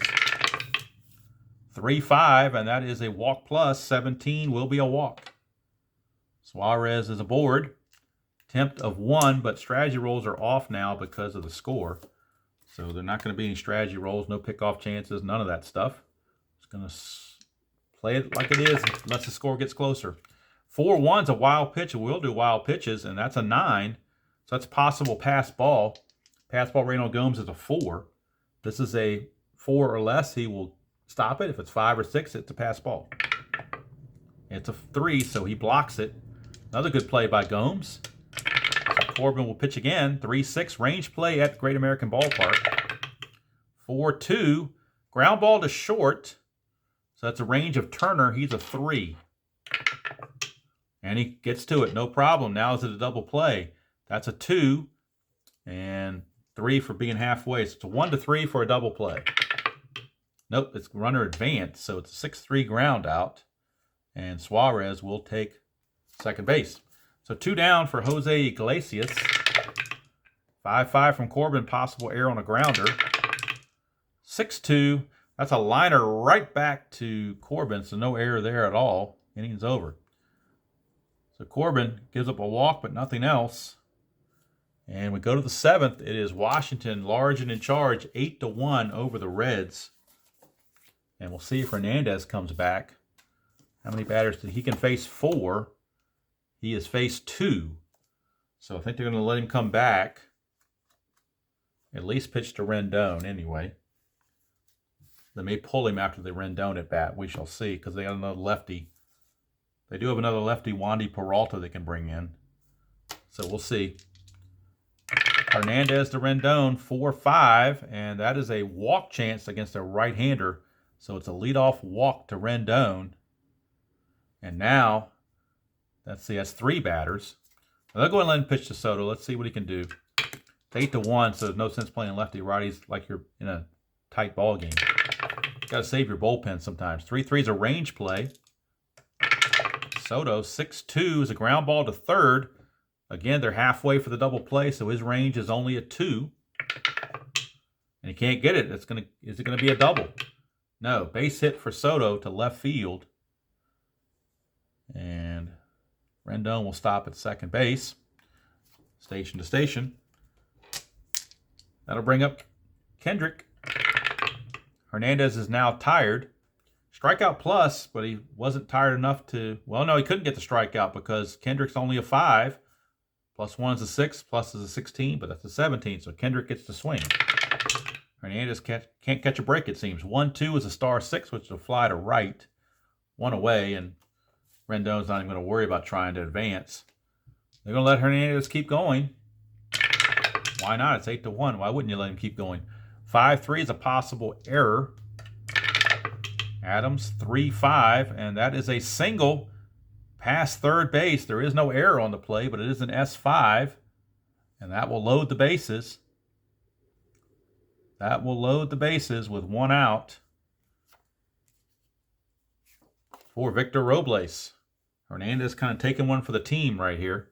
3-5, and that is a walk plus. 17 will be a walk. Suarez is aboard. Attempt of 1, but strategy rolls are off now because of the score. So they're not going to be any strategy rolls, no pickoff chances, none of that stuff. Just going to play it like it is unless the score gets closer. 4-1's a wild pitch. We'll do wild pitches, and that's a 9. So that's possible pass ball. Pass ball rating on Gomes is a 4. This is a 4 or less. He will stop it. If it's 5 or 6, it's a pass ball. It's a 3, so he blocks it. Another good play by Gomes. So Corbin will pitch again. 3-6, range play at Great American Ballpark. 4-2, ground ball to short. So that's a range of Turner. He's a 3. And he gets to it, no problem. Now is it a double play? That's a 2 and 3 for being halfway. So it's a 1-3 for a double play. Nope, it's runner advanced, so it's a 6-3 ground out. And Suarez will take second base. So 2 down for Jose Iglesias. 5-5 from Corbin, possible error on a grounder. 6-2, that's a liner right back to Corbin, so no error there at all. Inning's over. So Corbin gives up a walk, but nothing else. And we go to the 7th. It is Washington large and in charge, 8-1 over the Reds. And we'll see if Hernandez comes back. How many batters did he can face? 4. He has faced 2. So I think they're going to let him come back. At least pitch to Rendon anyway. They may pull him after the Rendon at bat. We shall see, because they got another lefty. They do have another lefty, Wandy Peralta, they can bring in. So we'll see. Hernandez to Rendon, 4-5, and that is a walk chance against a right-hander. So it's a leadoff walk to Rendon. And now, let's see, that's 3 batters. They'll go ahead and let him pitch to Soto. Let's see what he can do. It's 8-1, so there's no sense playing lefty-righties like you're in a tight ball game. Got to save your bullpen sometimes. 3-3 is a range play. Soto, 6-2 is a ground ball to third. Again, they're halfway for the double play, so his range is only a 2. And he can't get it. Is it gonna be a double? No. Base hit for Soto to left field. And Rendon will stop at second base. Station to station. That'll bring up Kendrick. Hernandez is now tired. Strikeout plus, but he wasn't tired enough to... Well, no, he couldn't get the strikeout because Kendrick's only a 5. Plus 1 is a 6, plus is a 16, but that's a 17, so Kendrick gets to swing. Hernandez can't catch a break, it seems. 1-2 is a star 6, which will fly to right. 1 away, and Rendon's not even going to worry about trying to advance. They're going to let Hernandez keep going. Why not? It's 8-1. Why wouldn't you let him keep going? 5-3 is a possible error. Adams 3-5, and that is a single past third base. There is no error on the play, but it is an S5, and that will load the bases. That will load the bases with 1 out for Victor Robles. Hernandez kind of taking one for the team right here.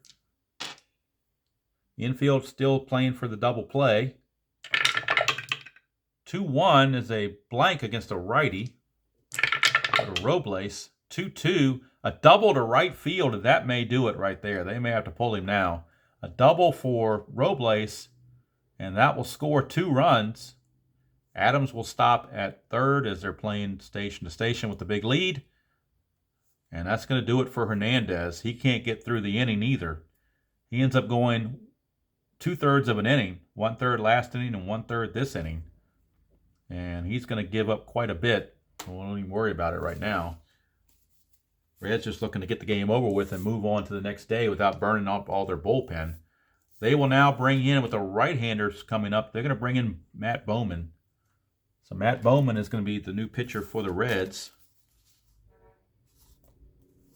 Infield still playing for the double play. 2-1 is a blank against a righty. To Robles. 2-2. A double to right field, and that may do it right there. They may have to pull him now. A double for Robles, and that will score 2 runs. Adams will stop at third as they're playing station to station with the big lead. And that's going to do it for Hernandez. He can't get through the inning either. He ends up going 2/3 of an inning. 1/3 last inning and 1/3 this inning. And he's going to give up quite a bit. We won't even worry about it right now. Reds just looking to get the game over with and move on to the next day without burning up all their bullpen. They will now bring in, with the right-handers coming up, they're going to bring in Matt Bowman. So Matt Bowman is going to be the new pitcher for the Reds.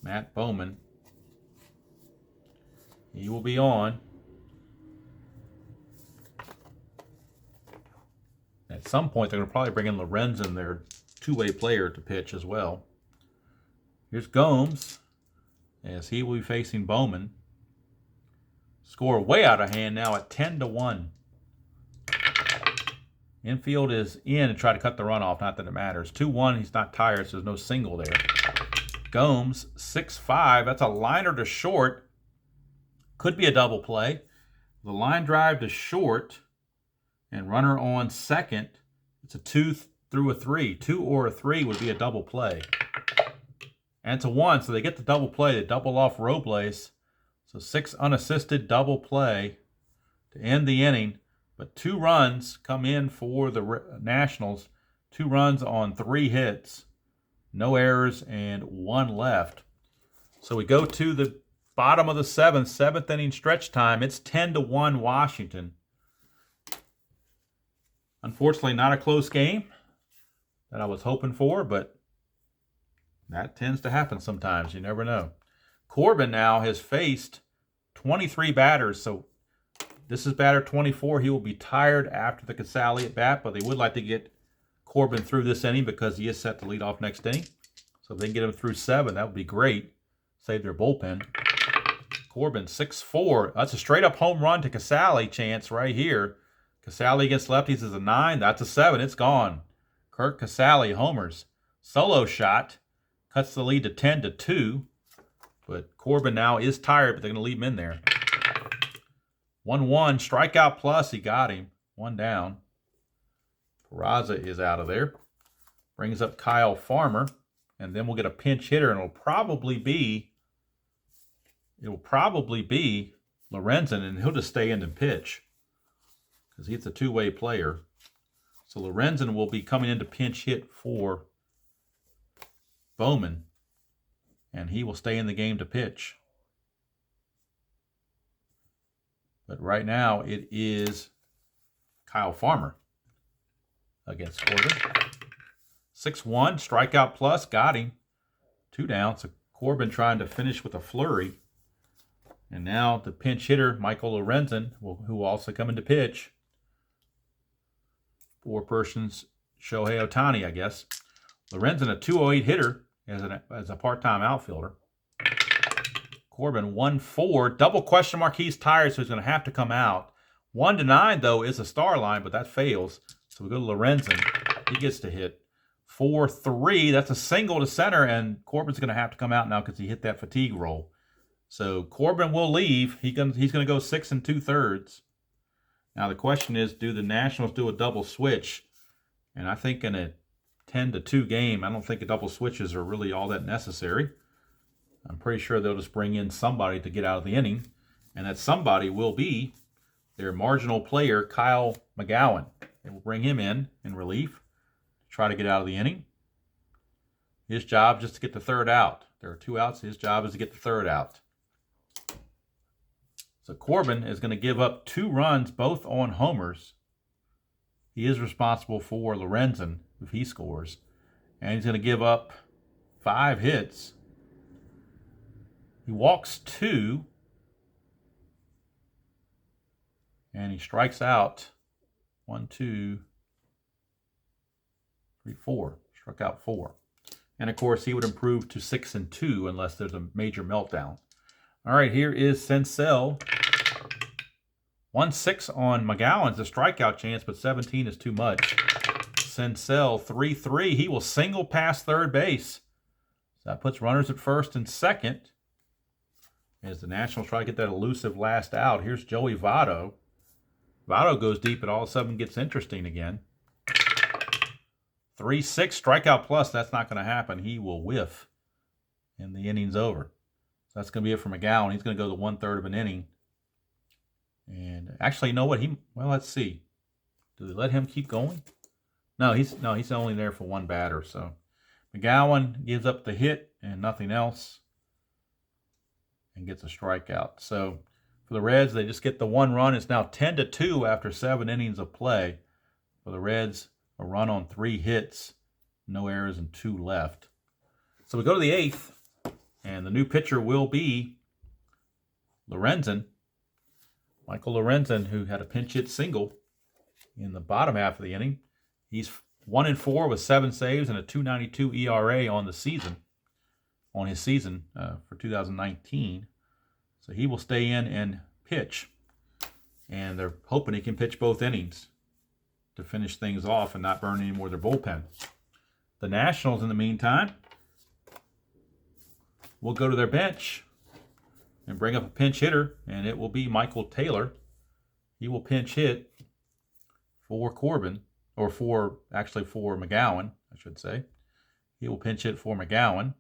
Matt Bowman. He will be on. At some point, they're going to probably bring in Lorenzen, their two-way player, to pitch as well. Here's Gomes, as he will be facing Bowman. Score way out of hand now at 10-1. Infield is in and try to cut the runoff, not that it matters. 2-1, he's not tired, so there's no single there. Gomes, 6-5, that's a liner to short. Could be a double play. The line drive to short and runner on second. It's a 2 through a 3. 2 or a 3 would be a double play. And it's a 1, so they get the double play. They double off Robles. So 6 unassisted double play to end the inning. But 2 runs come in for the Nationals. 2 runs on 3 hits. No errors and 1 left. So we go to the bottom of the 7th inning stretch time. It's 10-1 Washington. Unfortunately, not a close game that I was hoping for, but that tends to happen sometimes. You never know. Corbin now has faced 23 batters, so this is batter 24. He will be tired after the Casali at bat, but they would like to get Corbin through this inning because he is set to lead off next inning. So if they can get him through 7, that would be great. Save their bullpen. Corbin, 6-4. That's a straight-up home run to Casali chance right here. Casali against lefties is a 9. That's a 7. It's gone. Kirk Casali homers. Solo shot. Cuts the lead to 10-2. But Corbin now is tired, but they're going to leave him in there. 1-1. Strikeout plus. He got him. 1 down. Peraza is out of there. Brings up Kyle Farmer. And then we'll get a pinch hitter, and it'll probably be Lorenzen, and he'll just stay in and pitch because he's a two-way player. So Lorenzen will be coming in to pinch hit for Bowman, and he will stay in the game to pitch. But right now it is Kyle Farmer against Corbin. 6-1, strikeout plus, got him. 2 down, so Corbin trying to finish with a flurry. And now the pinch hitter, Michael Lorenzen, who will also come into pitch. 4 persons, Shohei Ohtani, I guess. Lorenzen, a 208 hitter as a part-time outfielder. Corbin 1-4. Double question mark. He's tired, so he's going to have to come out. 1-9, though, is a star line, but that fails. So we go to Lorenzen. He gets to hit. 4-3. That's a single to center, and Corbin's going to have to come out now because he hit that fatigue roll. So Corbin will leave. He's going to go 6 2/3. Now the question is, do the Nationals do a double switch? And I think in a 10-2 game, I don't think double switches are really all that necessary. I'm pretty sure they'll just bring in somebody to get out of the inning, and that somebody will be their marginal player, Kyle McGowan. They will bring him in relief to try to get out of the inning. His job just to get the third out. There are 2 outs. His job is to get the third out. So Corbin is going to give up 2 runs, both on homers. He is responsible for Lorenzen if he scores. And he's going to give up 5 hits. He walks 2. And he strikes out 1, 2, 3, 4. Struck out 4. And of course, he would improve to 6-2 unless there's a major meltdown. All right, here is Senzel. 1-6 on McGowan's a strikeout chance, but 17 is too much. Senzel 3-3. He will single past third base. So that puts runners at first and second. As the Nationals try to get that elusive last out. Here's Joey Votto. Votto goes deep and all of a sudden gets interesting again. 3-6 strikeout plus. That's not going to happen. He will whiff. And the inning's over. So that's going to be it for McGowan. He's going to go to 1/3 of an inning. And actually, you know what? Well, let's see. Do they let him keep going? No, he's only there for 1 batter. So McGowan gives up the hit and nothing else, and gets a strikeout. So for the Reds, they just get the 1 run. It's now 10-2 after 7 innings of play. For the Reds, a run on 3 hits, no errors, and 2 left. So we go to the 8th, and the new pitcher will be Lorenzen. Michael Lorenzen, who had a pinch hit single in the bottom half of the inning. He's 1-4 with 7 saves and a 2.92 ERA on his season for 2019. So he will stay in and pitch. And they're hoping he can pitch both innings to finish things off and not burn any more of their bullpen. The Nationals, in the meantime, will go to their bench and bring up a pinch hitter, and it will be Michael Taylor. He will pinch hit for Corbin, or for McGowan, I should say. He will pinch hit for McGowan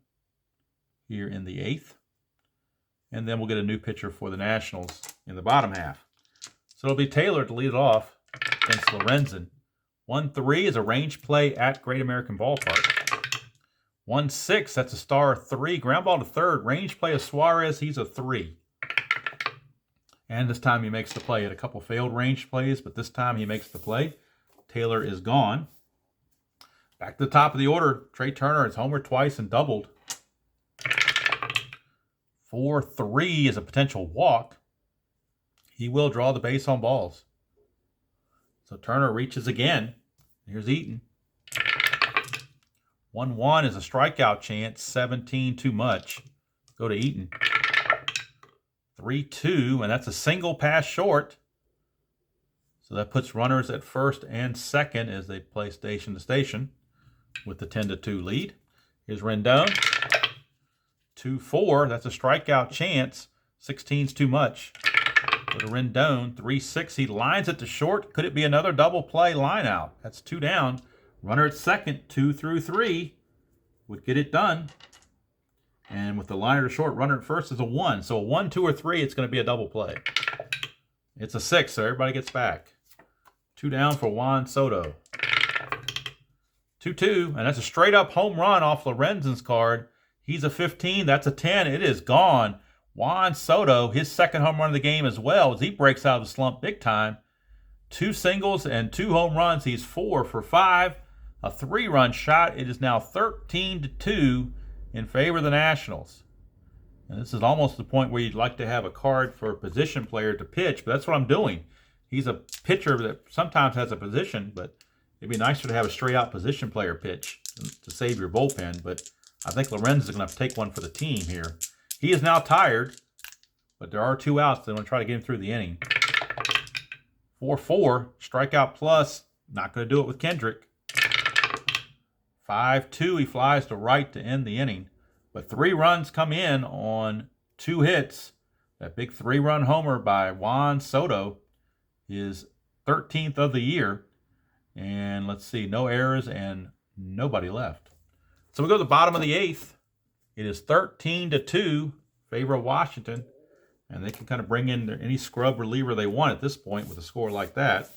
here in the 8th. And then we'll get a new pitcher for the Nationals in the bottom half. So it'll be Taylor to lead it off against Lorenzen. 1-3 is a range play at Great American Ballpark. 1-6, that's a star 3. Ground ball to third. Range play of Suarez, he's a 3. And this time he makes the play. He had a couple failed range plays, but this time he makes the play. Taylor is gone. Back to the top of the order. Trey Turner has homered twice and doubled. 4-3 is a potential walk. He will draw the base on balls. So Turner reaches again. Here's Eaton. 1-1 is a strikeout chance. 17 too much. Go to Eaton. 3-2, and that's a single pass short. So that puts runners at first and second as they play station to station with the 10-2 lead. Here's Rendon. 2-4, that's a strikeout chance. 16's too much. Go to Rendon. 3-6, he lines it to short. Could it be another double play line out? That's 2 down. Runner at second, 2 through 3 would get it done. And with the liner to short, runner at first is a 1. So a 1, 2, or 3, it's going to be a double play. It's a 6, so everybody gets back. 2 down for Juan Soto. 2-2, and that's a straight-up home run off Lorenzen's card. He's a 15, that's a 10. It is gone. Juan Soto, his second home run of the game as well, as he breaks out of the slump big time. 2 singles and 2 home runs. He's 4 for 5. A 3-run shot. It is now 13-2 in favor of the Nationals. And this is almost the point where you'd like to have a card for a position player to pitch, but that's what I'm doing. He's a pitcher that sometimes has a position, but it'd be nicer to have a straight-out position player pitch to save your bullpen. But I think Lorenz is going to have to take one for the team here. He is now tired, but there are 2 outs. They want to try to get him through the inning. 4-4, strikeout plus. Not going to do it with Kendrick. 5-2, he flies to right to end the inning. But 3 runs come in on 2 hits. That big 3-run homer by Juan Soto is 13th of the year. And let's see, no errors and nobody left. So we go to the bottom of the 8th. It is 13-2, favor of Washington. And they can kind of bring in any scrub reliever they want at this point with a score like that.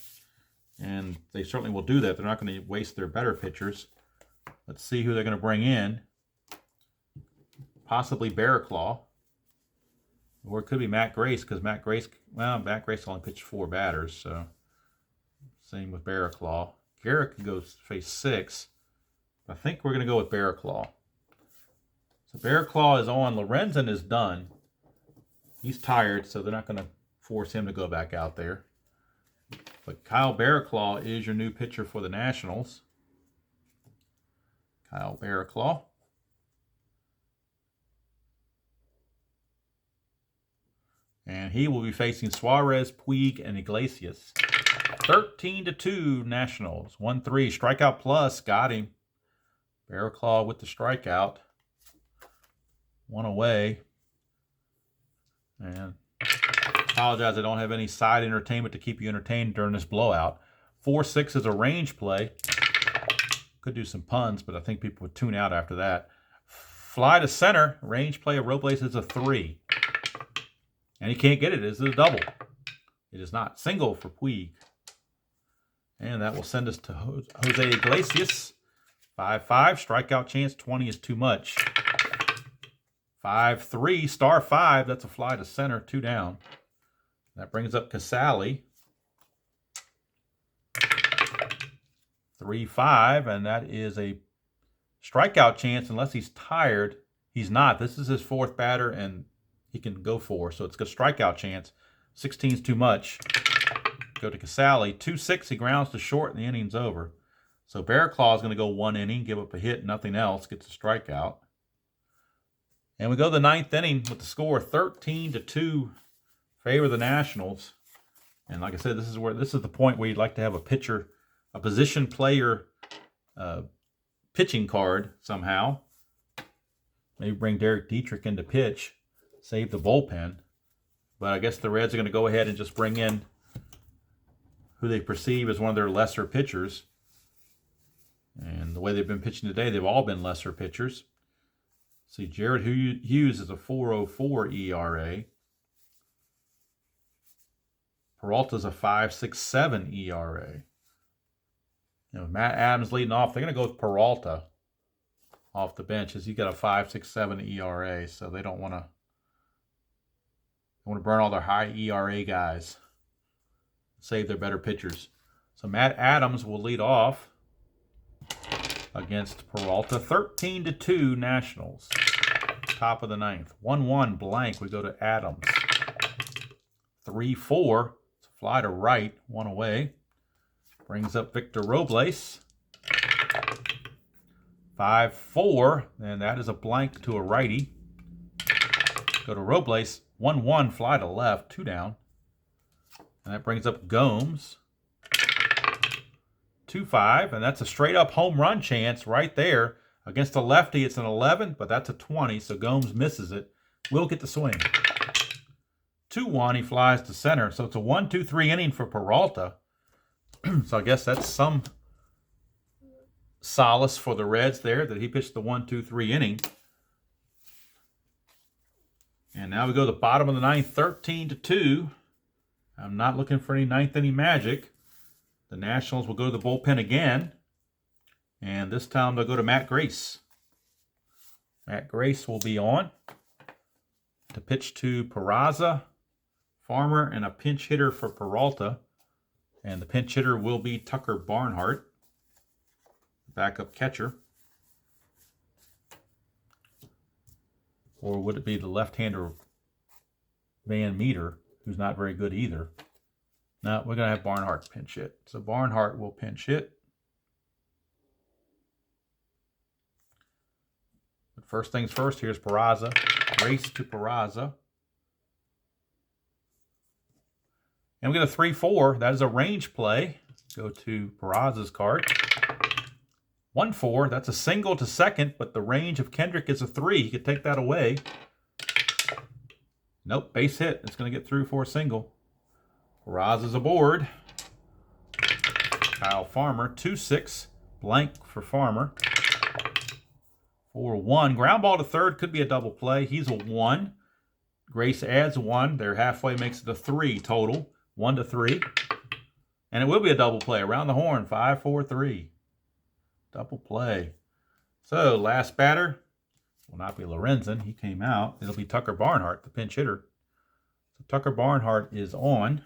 And they certainly will do that. They're not going to waste their better pitchers. Let's see who they're going to bring in. Possibly Barraclaw. Or it could be Matt Grace, because Matt Grace only pitched 4 batters. So same with Barraclaw. Garrett can go face 6. I think we're going to go with Barraclaw. So Barraclaw is on. Lorenzen is done. He's tired, so they're not going to force him to go back out there. But Kyle Barraclaw is your new pitcher for the Nationals. Kyle Barraclaw. And he will be facing Suarez, Puig, and Iglesias. 13-2 Nationals. 1-3. Strikeout plus. Got him. Barraclaw with the strikeout. 1 away. And apologize, I don't have any side entertainment to keep you entertained during this blowout. 4-6 is a range play. Could do some puns, but I think people would tune out after that. Fly to center. Range play of Robles is a 3. And he can't get it. Is it a double? It is not. Single for Puig. And that will send us to Jose Iglesias. 5-5. Strikeout chance. 20 is too much. 5-3. Star 5. That's a fly to center. 2 down. That brings up Casali. 3-5. And that is a strikeout chance unless he's tired. He's not. This is his 4th batter, and he can go 4. So it's a strikeout chance. 16 is too much. Go to Casali. 2-6. He grounds to short, and the inning's over. So Barraclaw is going to go 1 inning, give up a hit, nothing else, gets a strikeout. And we go to the 9th inning with the score 13-2, favor the Nationals. And like I said, this is the point where you'd like to have a pitcher, a position player pitching card somehow. Maybe bring Derek Dietrich in to pitch, save the bullpen. But I guess the Reds are going to go ahead and just bring in who they perceive as one of their lesser pitchers. And the way they've been pitching today, they've all been lesser pitchers. See, Jared Hughes is a 4.04 ERA. Peralta's a 5.67 ERA. You know, Matt Adams leading off. They're going to go with Peralta off the bench, as he's got a 5.67 ERA. So they don't want to burn all their high ERA guys. Save their better pitchers. So Matt Adams will lead off against Peralta. 13-2 Nationals. Top of the 9th. 1-1 blank. We go to Adams. 3-4. It's a fly to right. 1 away. Brings up Victor Robles. 5-4. And that is a blank to a righty. Go to Robles. 1-1 fly to left. 2 down. And that brings up Gomes. 2-5, and that's a straight-up home run chance right there. Against a lefty, it's an 11, but that's a 20, so Gomes misses it. We'll get the swing. 2-1, he flies to center. So it's a 1-2-3 inning for Peralta. So I guess that's some solace for the Reds there, that he pitched the 1-2-3 inning. And now we go to the bottom of the 9th, 13-2. I'm not looking for any 9th inning magic. The Nationals will go to the bullpen again. And this time they'll go to Matt Grace. Matt Grace will be on to pitch to Peraza, Farmer, and a pinch hitter for Peralta. And the pinch hitter will be Tucker Barnhart, backup catcher. Or would it be the left-hander Van Meter, who's not very good either? No, we're going to have Barnhart pinch hit. So Barnhart will pinch hit. But first things first, here's Peraza. Grace to Peraza. And we get a 3-4. That is a range play. Go to Peraza's card. 1-4. That's a single to second, but the range of Kendrick is a 3. He could take that away. Nope, base hit. It's going to get through for a single. Peraza's aboard. Kyle Farmer, 2-6. Blank for Farmer. 4-1. Ground ball to third could be a double play. He's a 1. Grace adds 1. They're halfway, makes it a 3 total. 1-3. And it will be a double play. Around the horn, 5-4-3. Double play. So, last batter will not be Lorenzen. He came out. It'll be Tucker Barnhart, the pinch hitter. So, Tucker Barnhart is on.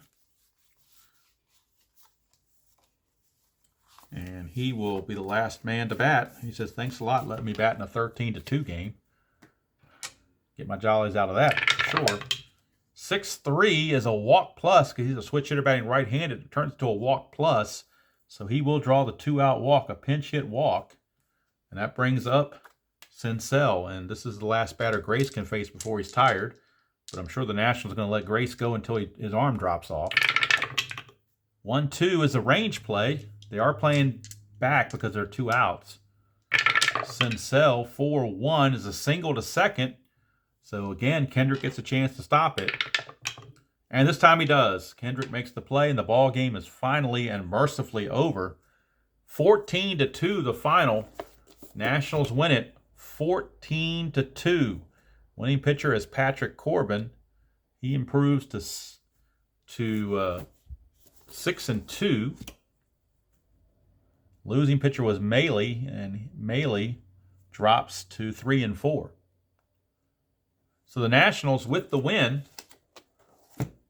And he will be the last man to bat. He says, thanks a lot letting me bat in a 13-2 game. Get my jollies out of that, for sure. 6-3 is a walk plus because he's a switch hitter batting right-handed. It turns to a walk plus. So he will draw the 2-out walk, a pinch hit walk. And that brings up Cincinnati. And this is the last batter Grace can face before he's tired. But I'm sure the Nationals are going to let Grace go until his arm drops off. 1-2 is a range play. They are playing back because there are 2 outs. Cincinnati, 4-1 is a single to second. So again, Kendrick gets a chance to stop it. And this time he does. Kendrick makes the play, and the ball game is finally and mercifully over. 14-2 the final. Nationals win it 14-2. Winning pitcher is Patrick Corbin. He improves to 6-2. Losing pitcher was Maley, and Maley drops to 3-4. So the Nationals, with the win,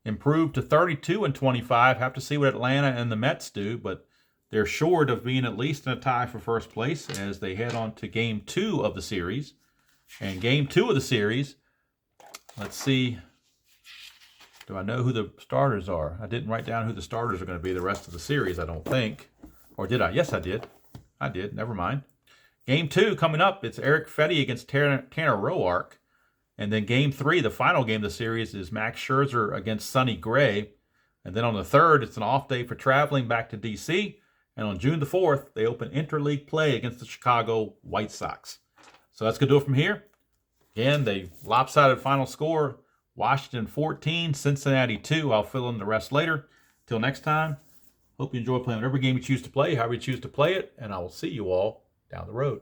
improved to 32-25. Have to see what Atlanta and the Mets do, but they're short of being at least in a tie for first place as they head on to Game 2 of the series. And Game 2 of the series, let's see, do I know who the starters are? I didn't write down who the starters are going to be the rest of the series, I don't think. Or did I? Yes, I did. I did. Never mind. Game 2 coming up. It's Eric Fetty against Tanner Roark. And then Game 3, the final game of the series, is Max Scherzer against Sonny Gray. And then on the 3rd, it's an off day for traveling back to D.C. And on June the 4th, they open interleague play against the Chicago White Sox. So that's going to do it from here. Again, the lopsided final score, Washington 14, Cincinnati 2. I'll fill in the rest later. Till next time. Hope you enjoy playing whatever game you choose to play, however you choose to play it, and I will see you all down the road.